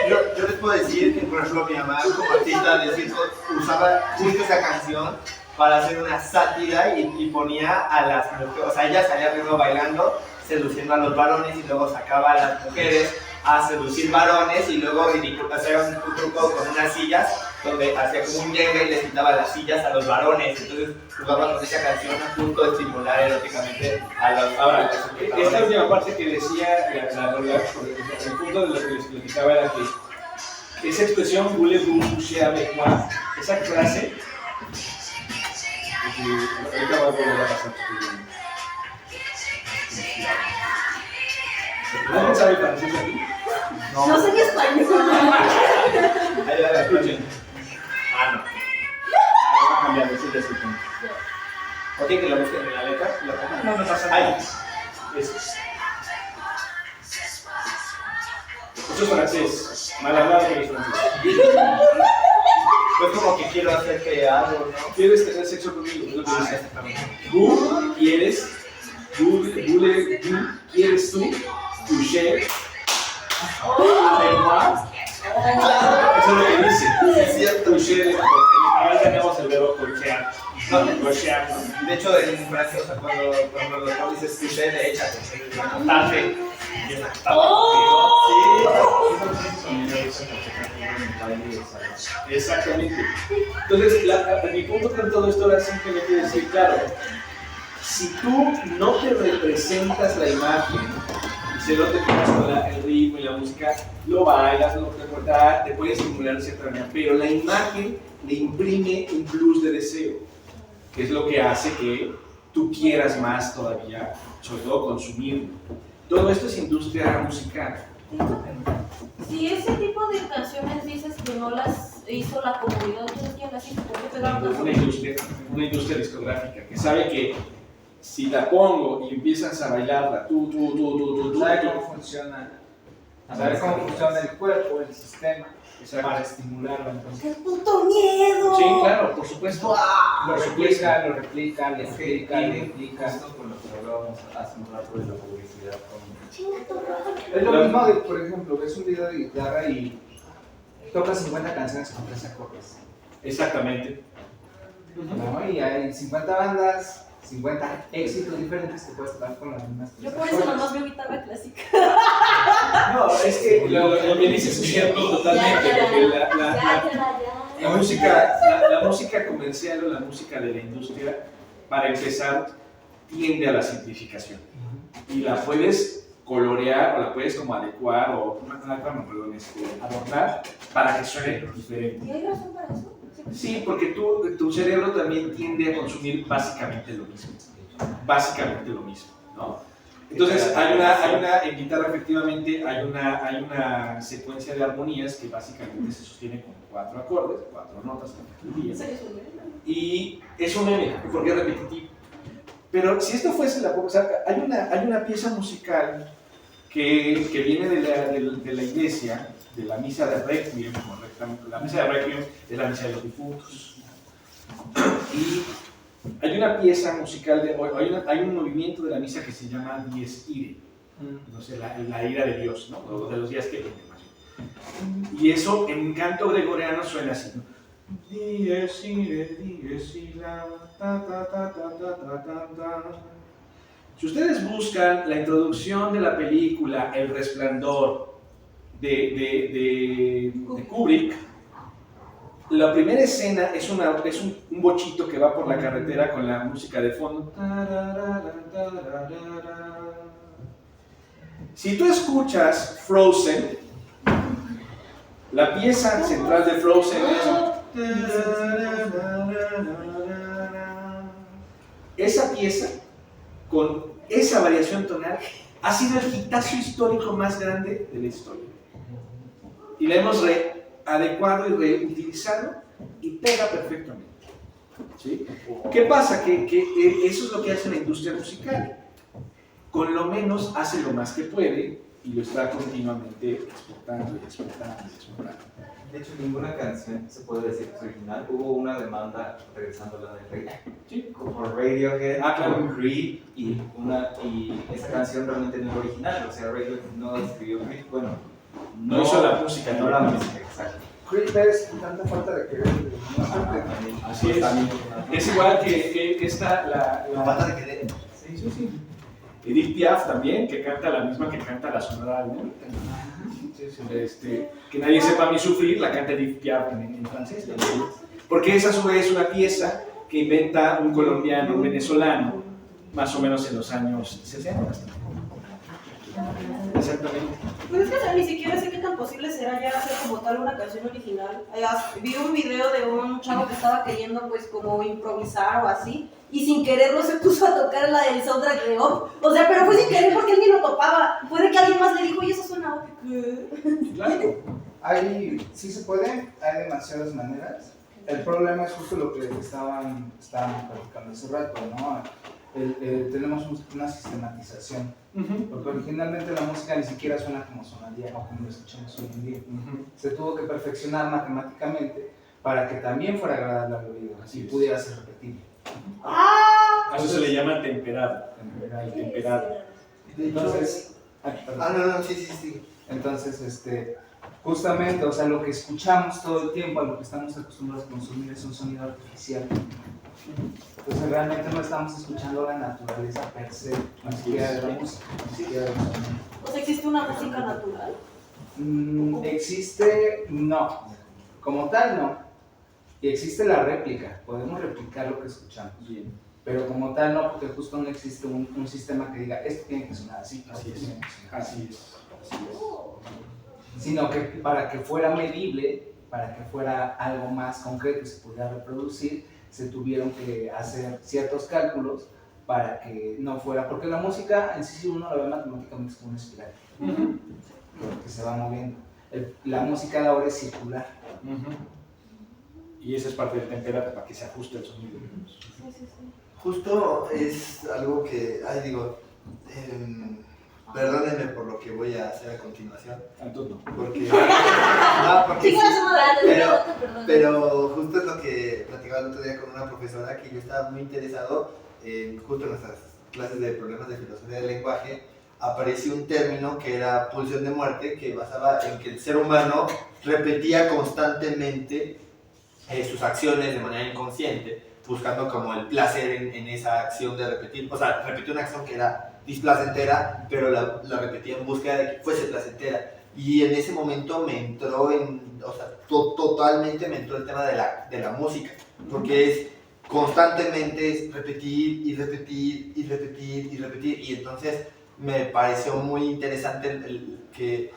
Yo les puedo decir que, por ejemplo, mi mamá como artista de circo usaba justo esa canción para hacer una sátira y ponía a las mujeres, o sea, ella salía primero bailando, seduciendo a los varones y luego sacaba a las mujeres a seducir varones y luego hacía un truco con unas sillas donde hacía como un yenga y les quitaba las sillas a los varones. Entonces jugaba con esa canción a punto de estimular eróticamente a los ahora, varones. esta última parte que decía la rola, el punto de lo que les platicaba era que esa expresión, voulez-vous coucher avec moi, esa frase, ahorita voy a volver a pasar. ¿Alguien sabe francés aquí? No sé ni español. Ahí la escuchen. Ah, no. Vamos a cambiar, sí, ya escuchen. ¿O quieren que lo busquen en la letra? ¿Lo pongan? No, no pasa Ahí. nada. Eso es francés. Mal hablado que es francés. Pues como que quiero hacer que algo, ¿no? ¿Quieres tener sexo conmigo? Es lo que dice. Vous quieres, quieres tú, coucher avec moi. Eso es lo que dice. Es cierto. Coucher, ahora tenemos el verbo cochear. No, cochear, ¿no? De hecho, en Francia, o sea, cuando los pobres escuché, de échate. Taje. Exactamente. Entonces, mi punto con todo esto era simplemente decir, claro, si tú no te representas la imagen y se lo te quedas con el ritmo y la música, lo bailas, te puede estimular de cierta manera, pero la imagen le imprime un plus de deseo, que es lo que hace que tú quieras más todavía, sobre todo consumirlo. Todo esto es industria musical. Si ese tipo de canciones dices que no las hizo la comunidad, ¿quién las hizo? ¿Por qué pegaron las Una industria discográfica que sabe que si la pongo y empiezas a bailarla, tú, ¿Sabe cómo funciona? Saber cómo funciona el cuerpo, el sistema, para estimularlo. Entonces, ¡Qué puto miedo! Sí, claro, por supuesto. lo replica, le explica, le explica. Esto con lo que hablábamos hace un rato de la publicidad. Es lo mismo de, por ejemplo, ves un video de guitarra y tocas 50 canciones con 3 acordes. Exactamente. ¿No? Y hay 50 bandas, 50 éxitos diferentes que puedes tocar con las mismas 3 Yo por eso nomás veo guitarra clásica. No, es que lo que dices es cierto totalmente, porque la música comercial o la música de la industria, para empezar, tiende a la simplificación. Y la puedes colorear o la puedes como adecuar o adornar para que suene diferente. ¿Y hay razón para eso? Sí, porque tu cerebro también tiende a consumir básicamente lo mismo. Básicamente lo mismo, ¿no? Entonces, en guitarra efectivamente hay una secuencia de armonías que básicamente se sostiene con 4 acordes, 4 notas. Y es un meme, porque es repetitivo. Pero si esto fuese o sea, hay una pieza musical que viene de la iglesia, de la misa de Requiem, la misa de Requiem es la misa de los difuntos. Y hay una pieza musical, hay un movimiento de la misa que se llama Dies Irae, entonces la ira de Dios, ¿no? O de los días que vienen, más bien. Y eso en canto gregoriano suena así, ¿no? Dies Irae, Dies Irae, ta ta ta ta ta ta ta ta. Si ustedes buscan la introducción de la película El Resplandor de Kubrick, la primera escena es un bochito que va por la carretera con la música de fondo. Si tú escuchas Frozen, la pieza central de Frozen es esa pieza con esa variación tonal ha sido el hitazo histórico más grande de la historia. Y la hemos adecuado y reutilizado y pega perfectamente. ¿Sí? ¿Qué pasa? Que eso es lo que hace la industria musical. Con lo menos hace lo más que puede y lo está continuamente exportando y exportando y exportando. De hecho, ninguna canción se puede decir que es original. Hubo una demanda, regresando a la de Rey, por Radiohead, por Creed, y esa canción realmente no es original. O sea, Radiohead no escribió Creed, bueno, No hizo la música, no la música, exacto. Creed es tanta falta de querer. Así es. Es igual que esta, La falta de querer. Sí. Edith Piaf también, que canta la misma que canta la Sonora Álbum. Que nadie sepa mi sufrir, la canta Edith Piaf en francés. Porque esa a su vez es una pieza que inventa un colombiano, un venezolano, más o menos en los años 60. Exactamente. Pues es que o sea, ni siquiera sé qué tan posible será ya hacer como tal una canción original. Vi un video de un chavo que estaba queriendo pues como improvisar o así, y sin quererlo se puso a tocar la del soundtrack de Up. O sea, pero fue sin querer porque él ni lo topaba. Puede que alguien más le dijo, y eso suena Up. Claro. Sí se puede, hay demasiadas maneras. El problema es justo lo que estaban platicando hace rato, ¿no? Tenemos una sistematización, porque originalmente la música ni siquiera suena como sonaría o como lo escuchamos hoy en día. Se tuvo que perfeccionar matemáticamente para que también fuera agradable al oído, así pudiera ser repetible. A eso se le llama temperado. Temperado. Entonces, Sí. entonces, justamente, o sea, lo que escuchamos todo el tiempo, a lo que estamos acostumbrados a consumir es un sonido artificial. Entonces realmente no estamos escuchando la naturaleza per se, ni siquiera de la música, ni siquiera de los sonidos. O sea, ¿existe una música natural? Existe, no, como tal no. Y existe la réplica, podemos replicar lo que escuchamos. Bien. Pero como tal no, porque justo no existe un sistema que diga, esto tiene que sonar así, Así es. tiene que sonar Así es. sino que para que fuera medible, para que fuera algo más concreto y se pudiera reproducir, se tuvieron que hacer ciertos cálculos para que no fuera, porque la música en sí, si uno la ve matemáticamente, es como una espiral, que se va moviendo. La música de ahora es circular. Y esa es parte del temperado, para que se ajuste el sonido. Justo es algo que, perdónenme por lo que voy a hacer a continuación. Entonces no. Porque Sí, pero justo es lo que platicaba el otro día con una profesora, que yo estaba muy interesado en, justo en nuestras clases de problemas de filosofía del lenguaje, apareció un término que era pulsión de muerte, que basaba en que el ser humano repetía constantemente sus acciones de manera inconsciente, buscando como el placer en esa acción de repetir. O sea, repetía una acción que era displacentera, pero la repetía en búsqueda de que fuese placentera. Y en ese momento me entró totalmente me entró el tema de la música, porque es constantemente repetir y repetir y repetir y repetir, y entonces me pareció muy interesante que,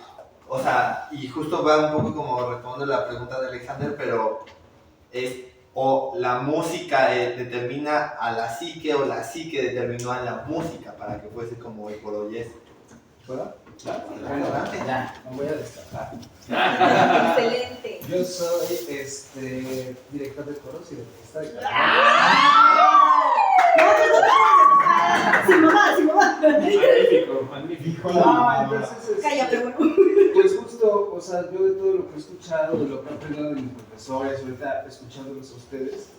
o sea, y justo va un poco como responde la pregunta de Alexander, pero es o la música determina a la psique o la psique determinó a la música para que fuese como hoy por hoy es. ¿Puedo? Claro, Bueno, ya, me voy a destapar. Excelente. Yo soy director de coros y de orquesta de Sin mamá. Magnífico. No, entonces Cállate, bueno. pues justo, o sea, yo de todo lo que he escuchado, de lo que he aprendido de mis profesores, ahorita escuchándolos a ustedes,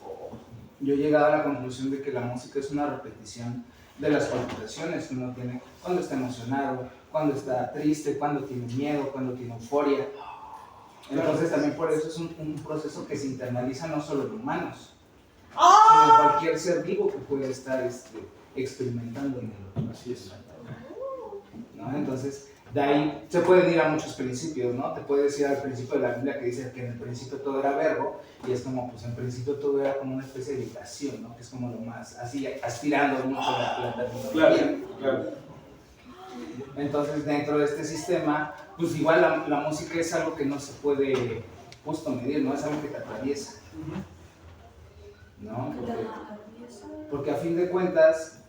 yo he llegado a la conclusión de que la música es una repetición de las palpitaciones que uno tiene cuando está emocionado, cuando está triste, cuando tiene miedo, cuando tiene euforia. Entonces también por eso es un proceso que se internaliza no solo en humanos, sino en cualquier ser vivo que pueda estar experimentando en él. Así es. ¿No? Entonces, de ahí se pueden ir a muchos principios, ¿no? Te puedes ir al principio de la Biblia que dice que en el principio todo era verbo, y es como, pues en principio todo era como una especie de vibración, ¿no? Que es como lo más, así, aspirando mucho la terminología. Claro. Entonces, dentro de este sistema, pues igual la música es algo que no se puede justo medir, ¿no? Es algo que te atraviesa, ¿no? Porque a fin de cuentas,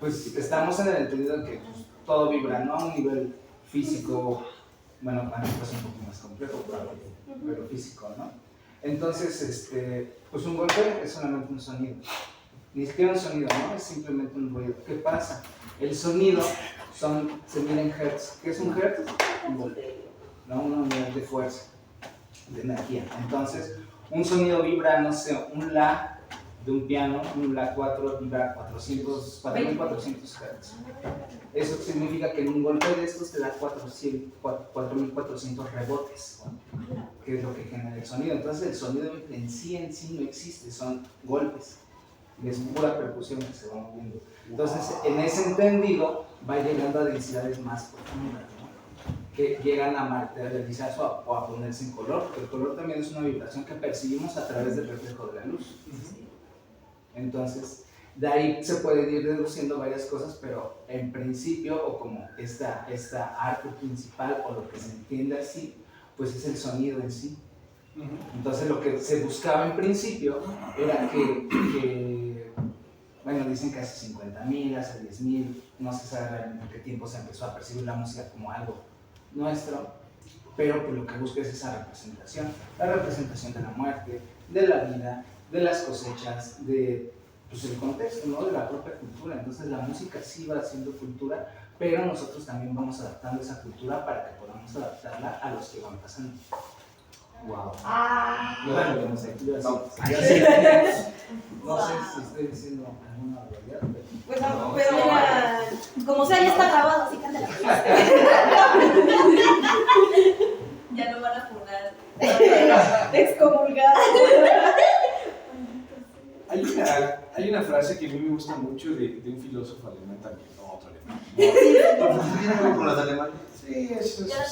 pues estamos en el entendido de que pues, todo vibra, ¿no? A un nivel físico, bueno, para nosotros es un poco más complejo, pero físico, ¿no? Entonces, pues un golpe es solamente un sonido. Ni siquiera un sonido, ¿no? Es simplemente un ruido. ¿Qué pasa? El sonido se mide en hertz. ¿Qué es un hertz? Un volteo, ¿no? Una unidad de fuerza, de energía. Entonces, un sonido vibra, no sé, un La de un piano, un La 4 vibra 4400 Hz. Eso significa que en un golpe de estos te da 4400 rebotes, que es lo que genera el sonido. Entonces el sonido en sí no existe, son golpes. Es pura percusión que se va moviendo. Entonces, en ese entendido, va llegando a densidades más profundas, ¿no? Que llegan a materializarse o a ponerse en color. El color también es una vibración que percibimos a través del reflejo de la luz. Entonces, de ahí se pueden ir deduciendo varias cosas, pero en principio, o como esta arte principal, o lo que se entiende así, pues es el sonido en sí. Entonces, lo que se buscaba en principio era que bueno, dicen que hace 50.000, hace 10.000, no se sabe realmente en qué tiempo se empezó a percibir la música como algo nuestro, pero pues lo que busca es esa representación, la representación de la muerte, de la vida, de las cosechas, de pues, el contexto, ¿no? De la propia cultura. Entonces la música sí va siendo cultura, pero nosotros también vamos adaptando esa cultura para que podamos adaptarla a los que van pasando. Wow. Yo no sé, yo así. No sé si estoy diciendo alguna barbaridad, Pues, Pero mira, como sea, ya está grabado, así que ándale. Ya no van a funar. excomulgado. Hay una frase que a mí me gusta mucho de un filósofo alemán también, no otro alemán. ¿Tiene algo con los alemanes? Sí,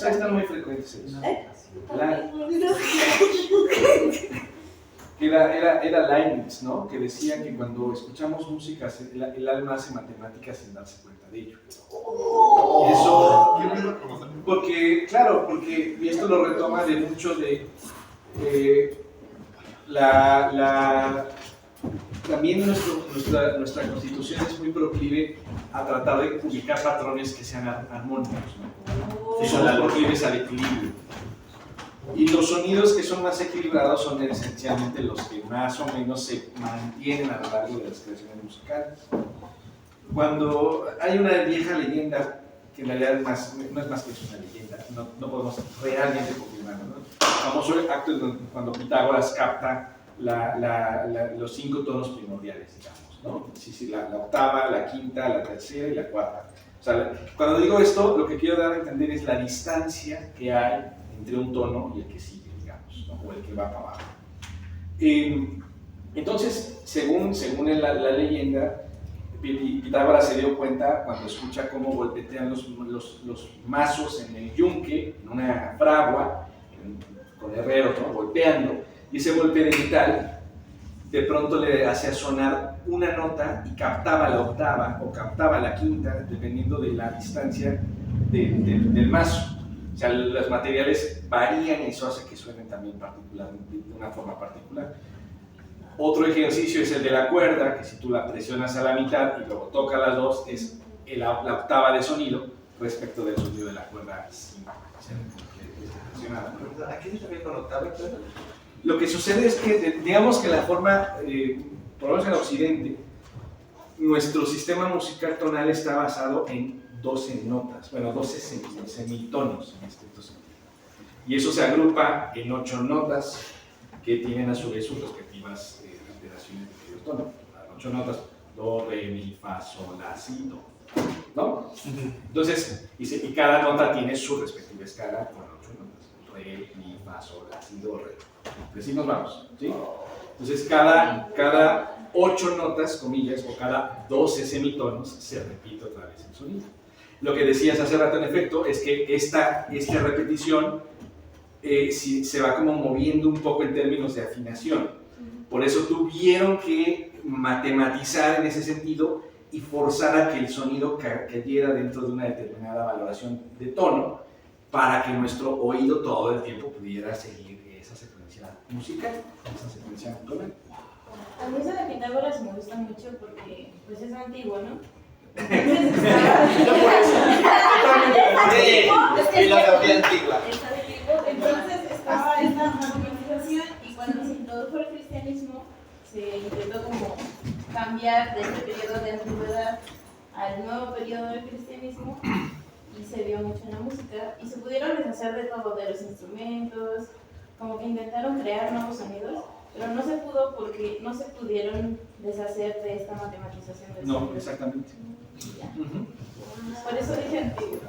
están muy frecuentes eso. Era Leibniz, ¿no? Que decía que cuando escuchamos música, el alma hace matemáticas sin darse cuenta de ello. Y eso, porque esto lo retoma de mucho de también nuestra constitución es muy proclive a tratar de ubicar patrones que sean armónicos, ¿no? Que son proclives al equilibrio. Y los sonidos que son más equilibrados son esencialmente los que más o menos se mantienen a lo largo de las creaciones musicales. Cuando hay una vieja leyenda, que en realidad no es más que una leyenda, no podemos realmente confirmarlo, ¿no? El famoso acto cuando Pitágoras capta los 5 tonos primordiales, digamos, ¿no? Sí, la octava, la quinta, la tercera y la cuarta. O sea, cuando digo esto, lo que quiero dar a entender es la distancia que hay entre un tono y el que sigue, digamos, ¿no? O el que va para abajo. Entonces, según la leyenda, Pitágoras se dio cuenta cuando escucha cómo golpetean los mazos en el yunque, en una fragua, con herreros, ¿no? Golpeando, y ese golpe de metal de pronto le hacía sonar una nota y captaba la octava o captaba la quinta, dependiendo de la distancia del mazo. O sea, los materiales varían y eso hace que suenen también de una forma particular. Otro ejercicio es el de la cuerda, que si tú la presionas a la mitad y luego tocas las dos, es la octava de sonido respecto del sonido de la cuerda sin ser presionada. ¿A qué se refiere con octava? Lo que sucede es que, digamos que la forma, por lo menos en Occidente, nuestro sistema musical tonal está basado en 12 notas, bueno, 12 semitonos en estricto sentido. Y eso se agrupa en 8 notas que tienen a su vez sus respectivas alteraciones de medio tono. 8 notas, do, re, mi, fa, sol, la, si, do, ¿no? Entonces, y cada nota tiene su respectiva escala con 8 notas. Re, mi, fa, sol, la, si, do, re. Así nos vamos, ¿sí? Entonces, cada 8 notas, comillas, o cada 12 semitonos se repite otra vez el sonido. Lo que decías hace rato, en efecto, es que esta repetición se va como moviendo un poco en términos de afinación. Por eso tuvieron que matematizar en ese sentido y forzar a que el sonido cayera dentro de una determinada valoración de tono para que nuestro oído todo el tiempo pudiera seguir esa secuencia musical, esa secuencia tonal. A mí esa de Pitágoras me gusta mucho porque pues es antiguo, ¿no? Filosofía antigua. Entonces estaba esta armonización y cuando se introdujo el cristianismo se intentó como cambiar de este periodo de antigüedad al nuevo periodo del cristianismo y se vio mucho en la música y se pudieron deshacer de todo, de los instrumentos, como que intentaron crear nuevos sonidos, pero no se pudo porque no se pudieron deshacer de esta matematización del sonido. No, exactamente. Ya. Ujú. Por eso dije antiguo.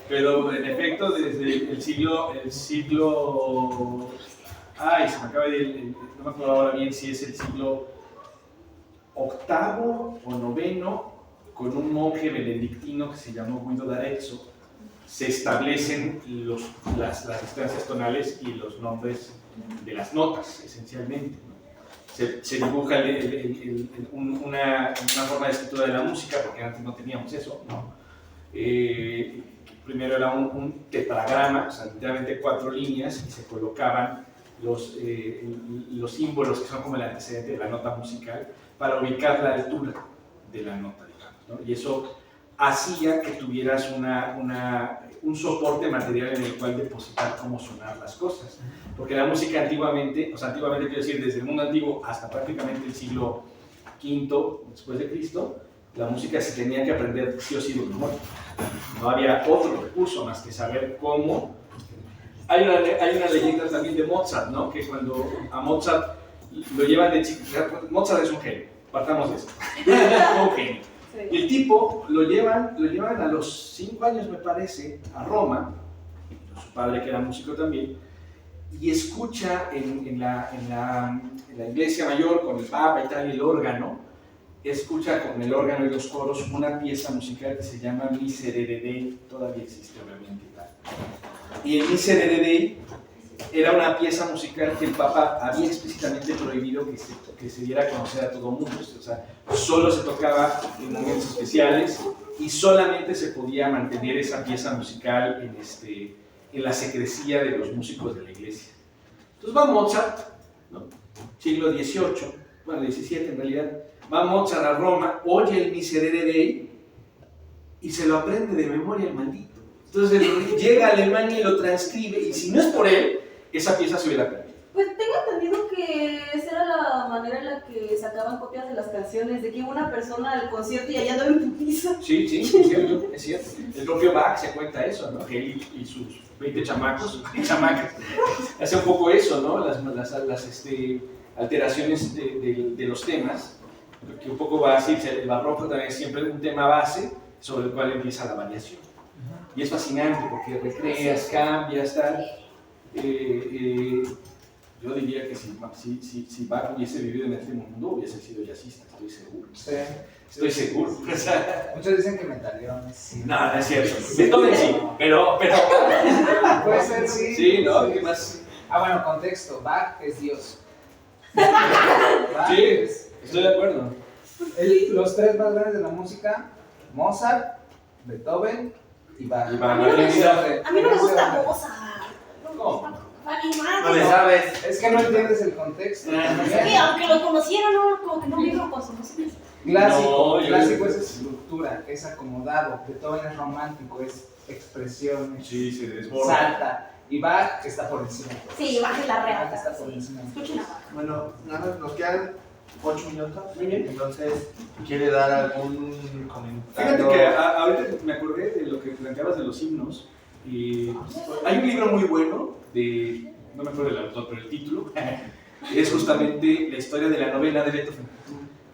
Pero en efecto, desde el siglo, ay, se me acaba de ir, no me acuerdo ahora bien si es el siglo octavo o noveno, con un monje benedictino que se llamó Guido d'Arezzo, se establecen las distancias tonales y los nombres de las notas, esencialmente, ¿no? Se dibuja una forma de escritura de la música, porque antes no teníamos eso, ¿no? Primero era un tetragrama, o sea, literalmente 4 líneas, y se colocaban los símbolos que son como el antecedente de la nota musical para ubicar la altura de la nota, digamos, ¿no? Y eso hacía que tuvieras un soporte material en el cual depositar cómo sonar las cosas. Porque la música antiguamente, o sea, antiguamente quiero decir desde el mundo antiguo hasta prácticamente el siglo V después de Cristo, la música se tenía que aprender sí o sí de memoria. No había otro recurso más que saber cómo. Hay una leyenda también de Mozart, ¿no? Que cuando a Mozart lo llevan de chico, Mozart es un genio, partamos de eso, un genio. Y el tipo lo llevan a los 5 años, me parece, a Roma, su padre que era músico también, y escucha en la iglesia mayor con el papa y tal, y el órgano, escucha con el órgano y los coros una pieza musical que se llama Miserere, todavía existe obviamente y tal. Y el Miserere era una pieza musical que el Papa había explícitamente prohibido que se diera a conocer a todo el mundo. O sea, solo se tocaba en momentos especiales y solamente se podía mantener esa pieza musical en la secrecía de los músicos de la iglesia. Entonces va Mozart, ¿no? Siglo XVIII, bueno, XVII en realidad, va Mozart a Roma, oye el Miserere y se lo aprende de memoria el maldito. Entonces llega a Alemania y lo transcribe, y si no es por él, esa pieza se hubiera perdido. Pues tengo entendido que esa era la manera en la que sacaban copias de las canciones, de que iba una persona al concierto y allá andaba en putiza. Sí, es cierto, es cierto. El propio Bach se cuenta eso, ¿no? Que él y sus 20 chamacos y chamacas hace un poco eso, ¿no? Las alteraciones de los temas, que un poco va así, el barroco también es siempre un tema base sobre el cual empieza la variación. Y es fascinante porque recreas, cambias, tal. Yo diría que si Bach hubiese vivido en este mundo, hubiese sido jazzista, estoy seguro. Sí. Estoy seguro. Muchos dicen que Metaleón sí. No, no es cierto. Beethoven sí, pero... Puede ser, sí. Sí, ¿no? ¿Qué más? Bueno, contexto. Bach es Dios. Sí, estoy de acuerdo. Los 3 más grandes de la música, Mozart, Beethoven y Bach. A mí no me gusta Mozart. ¿Cómo? No le sabes. Es que no entiendes el contexto. Sí, aunque lo conociera, no, como que no vivo con su música. Clásico es estructura, es acomodado. Beethoven es romántico, es expresión, Sí, se desborda. salta. Y Bach está por encima. Sí, baje la Bach reata. está por encima. Escuchen a Bach. Bueno, nada más nos quedan 8 minutos. Muy bien. Entonces, ¿quiere dar algún comentario? Fíjate que ahorita me acordé de lo que planteabas de los himnos. Hay un libro muy bueno no me acuerdo del autor, pero el título es justamente la historia de la novena de Beethoven,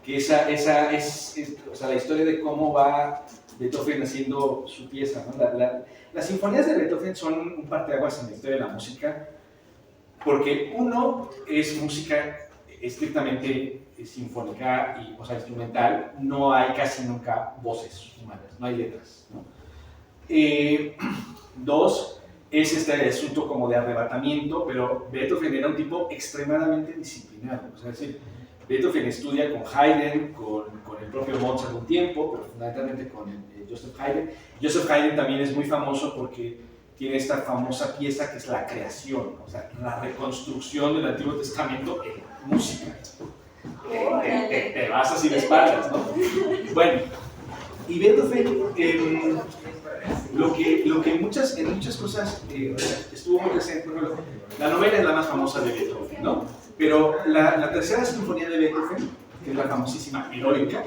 que esa es o sea, la historia de cómo va Beethoven haciendo su pieza, ¿no? Las sinfonías de Beethoven son un parteaguas en la historia de la música, porque uno es música estrictamente sinfónica y, o sea, instrumental, no hay casi nunca voces humanas, no hay letras, ¿no? 2, es este asunto como de arrebatamiento, pero Beethoven era un tipo extremadamente disciplinado, o sea, es decir, Beethoven estudia con Haydn, con el propio Mozart un tiempo, pero fundamentalmente con Joseph Haydn. Joseph Haydn también es muy famoso porque tiene esta famosa pieza que es la creación, o sea, la reconstrucción del Antiguo Testamento en música. Te vas así de espaldas, ¿no? Bueno, y Beethoven, lo que en muchas cosas estuvo muy presente, por ejemplo, la novela es la más famosa de Beethoven, ¿no? Pero la tercera sinfonía de Beethoven, que es la famosísima Heroica,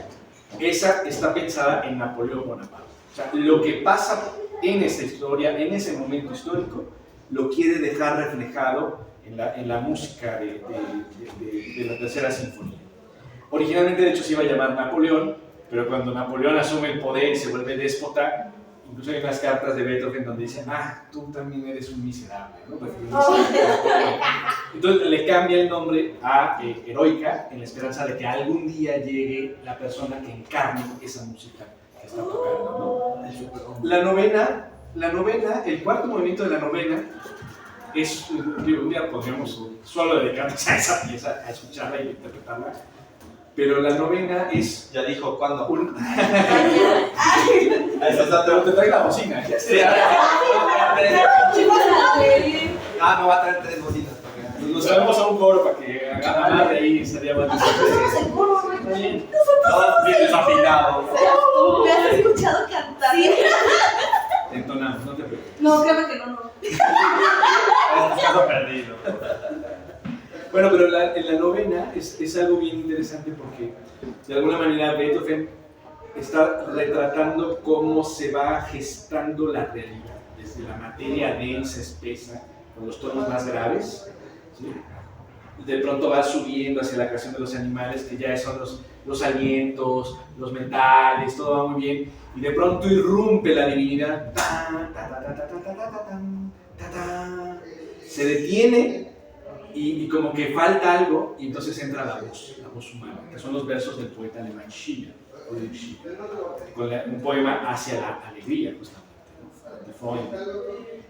esa está pensada en Napoleón Bonaparte. O sea, lo que pasa en esa historia, en ese momento histórico, lo quiere dejar reflejado en la música de la tercera sinfonía. Originalmente, de hecho, se iba a llamar Napoleón, pero cuando Napoleón asume el poder y se vuelve déspota, incluso hay unas cartas de Beethoven donde dicen, tú también eres un miserable, ¿no? Entonces le cambia el nombre a Heroica en la esperanza de que algún día llegue la persona que encarne esa música que está tocando, ¿no? La novena, el cuarto movimiento de la novena es, un día podríamos solo dedicarnos a esa pieza, a escucharla y interpretarla, pero la novena es... Ya dijo, ¿cuándo? Pero te trae la bocina. Sí, me va a traer 3 bocinas. Nos traemos a un coro para que haga más de ahí, sería más el coro, güey. Todos bien desafinados. ¿Me has escuchado cantar? Sí. Entonamos, no te preocupes. No, créeme que no. Caso perdido. Bueno, pero en la novena es algo bien interesante porque de alguna manera Beethoven está retratando cómo se va gestando la realidad, desde la materia densa, espesa, con los tonos más graves, ¿sí? De pronto va subiendo hacia la creación de los animales, que ya son los alientos, los metales, todo va muy bien, y de pronto irrumpe la divinidad, se detiene y como que falta algo, y entonces entra la voz humana, que son los versos del poeta alemán Schiller, con un poema hacia la alegría, justamente, de Freud.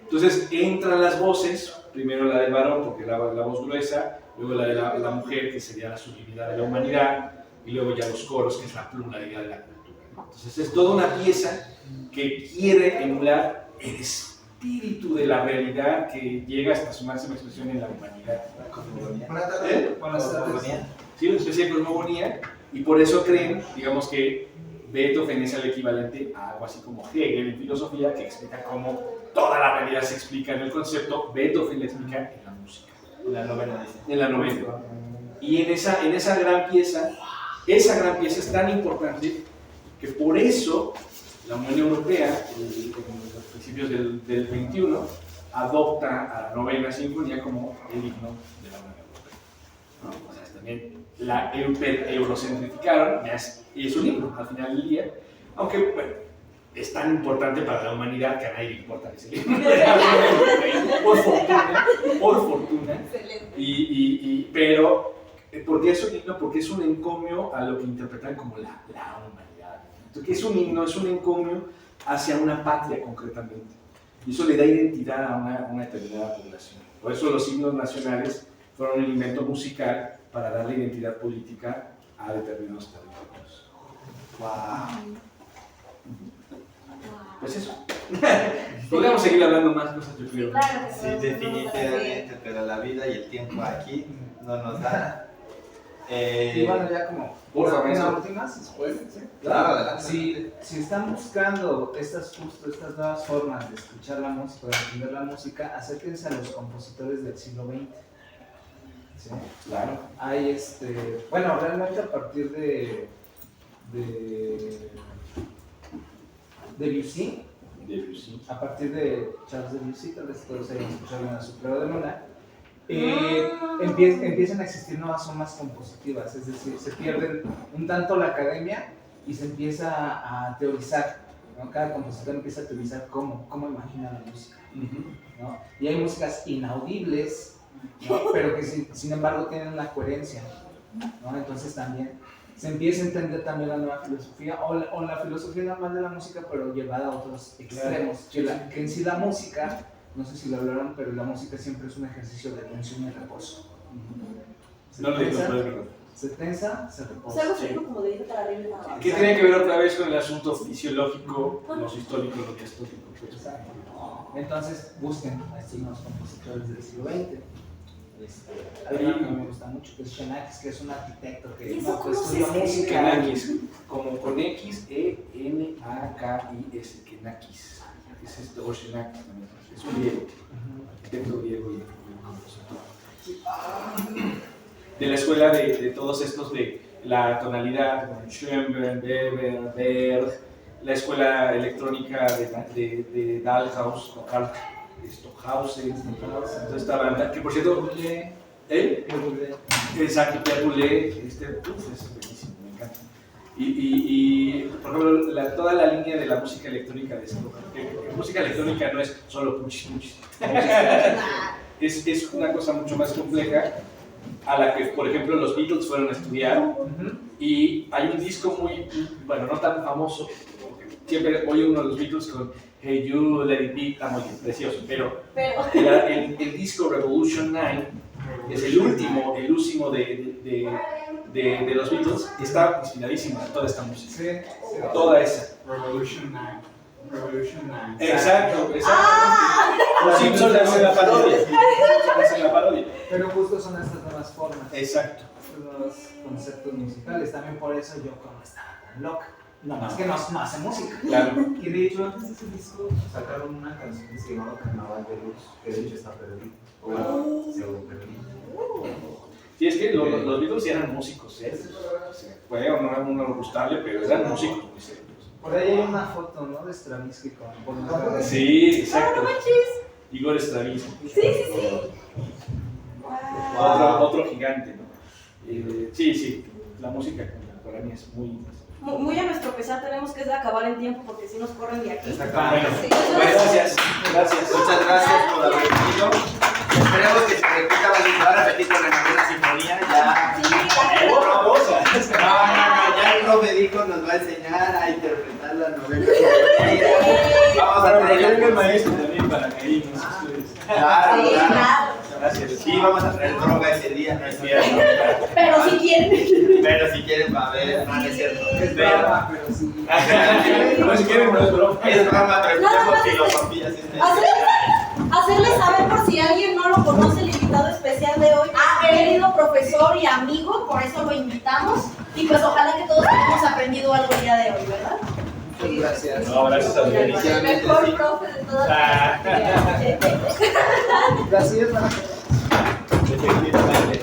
Entonces entran las voces, primero la del varón, porque es la voz gruesa, luego la de la mujer, que sería la sublimidad de la humanidad, y luego ya los coros, que es la pluralidad de la cultura. Entonces es toda una pieza que quiere emular el espíritu de la realidad que llega hasta su máxima expresión en la humanidad. Sí, una especie de cosmogonía, y por eso creen, digamos, que Beethoven es el equivalente a algo así como Hegel en filosofía, que explica cómo toda la realidad se explica en el concepto. Beethoven la explica en la música. En la novena. Y en esa gran pieza es tan importante que por eso la Unión Europea, en los principios del 21, adopta a la novena sinfonía como el himno de la Unión Europea, ¿no? O sea, también la eurocentrificaron y es un himno al final del día, aunque bueno, es tan importante para la humanidad que a nadie le importa ese himno. Por fortuna. Pero ¿por qué es un himno? Porque es un encomio a lo que interpretan como la humanidad. Entonces, ¿qué es un himno? Es un encomio hacia una patria concretamente. Y eso le da identidad a una determinada población. Por eso los himnos nacionales fueron un elemento musical para darle identidad política a determinados territorios. Wow. Pues eso. Podríamos seguir hablando más cosas, yo creo. Claro que Sí, sí. definitivamente, pero la vida y el tiempo aquí no nos da. Y bueno, ya como Por favor, una eso. última, si se puede. ¿Sí? Claro, adelante. Si están buscando estas nuevas formas de escuchar la música, de entender la música, acérquense a los compositores del siglo XX. ¿Sí? Claro. Hay bueno, realmente a partir de Debussy, a partir de Charles Debussy, tal vez todos hayan escuchado en su Claro de Luna, empiezan a existir nuevas formas compositivas, es decir, se pierden un tanto la academia y se empieza a teorizar, ¿no? Cada compositor empieza a teorizar cómo imagina la música, ¿no? Y hay músicas inaudibles, ¿no? Pero que sin embargo tienen una coherencia, ¿no? Entonces también se empieza a entender también la nueva filosofía o la filosofía normal de la música, pero llevada a otros extremos, que en sí la música, no sé si lo hablaron, pero la música siempre es un ejercicio de tensión y reposo. Se tensa, se O reposa. sea, algo así como de ir para arriba. ¿Qué tiene que ver otra vez con el asunto fisiológico, los históricos, lo histórico? Exacto. Entonces busquen a estos nuevos compositores del siglo XX. Hay uno que me gusta mucho, que es Xenakis, que es un arquitecto que estudia música. Kenakis, como con X, E-N-A-K-I-S, Kenakis. Es esto, o Xenakis también. Es un griego, arquitecto griego y compositor. de la escuela de todos estos de la tonalidad, como Schoenberg, Weber, Berg, la escuela electrónica de Dalhaus, o Karl Stockhausen, toda esta banda, que por cierto, exacto, Pierre Boulez, es buenísimo, me encanta. Y por ejemplo, toda la línea de la música electrónica de Stockhausen, que música electrónica no es solo punch, es una cosa mucho más compleja, a la que, por ejemplo, los Beatles fueron a estudiar, y hay un disco muy, bueno, no tan famoso, siempre oye uno de los Beatles con Hey You, Let It Be, está muy bien, precioso, pero el disco Revolution 9 es el último de los Beatles, está inspiradísimo en toda esta música, Sí. toda esa. Revolution 9. Exacto. Los Simpsons hacen la parodia. Pero justo son estas nuevas formas. Exacto. Estos nuevos conceptos musicales. También por eso Yoko no estaba tan loca. Nada más que no hace música. Claro. Y de hecho, antes de ese disco sacaron una canción que se llamaba Carnaval de Luz, que de hecho está perdida. O bueno, pseudo perdida. Sí, es que los Beatles sí eran músicos, ¿eh? Fue uno gustable, pero eran músicos muy serios. Por ahí hay una foto, ¿no? De Stravinsky con Paul. Sí, exacto. Igor Stravinsky. Sí. Otro gigante, ¿no? Sí, la música contemporánea es Muy a nuestro pesar tenemos que acabar en tiempo porque si nos corren de aquí. Bueno, Sí. gracias. Muchas gracias por haber venido. Esperemos que se repita, va a repetir con la novena sinfonía. Ya. Ya el profe dijo, nos va a enseñar a interpretar la novena sinfonía. Vamos a traer el maestro también para que ahí nos estudies. Claro. Gracias. Sí, vamos a traer droga ese día, no es cierto. Pero si quieren. Pero si quieren, va a ver, no es cierto. Es broma, pero sí. No, si quieren, no es broma. Es broma, pero escuchamos filosofía. Hacerles saber por si alguien no lo conoce, el invitado especial de hoy, querido profesor y amigo, por eso lo invitamos. Y pues ojalá que todos hayamos aprendido algo el día de hoy, ¿verdad? Muchas gracias. No, gracias a Dios. El mejor profe de todas las Gracias. Efectivamente.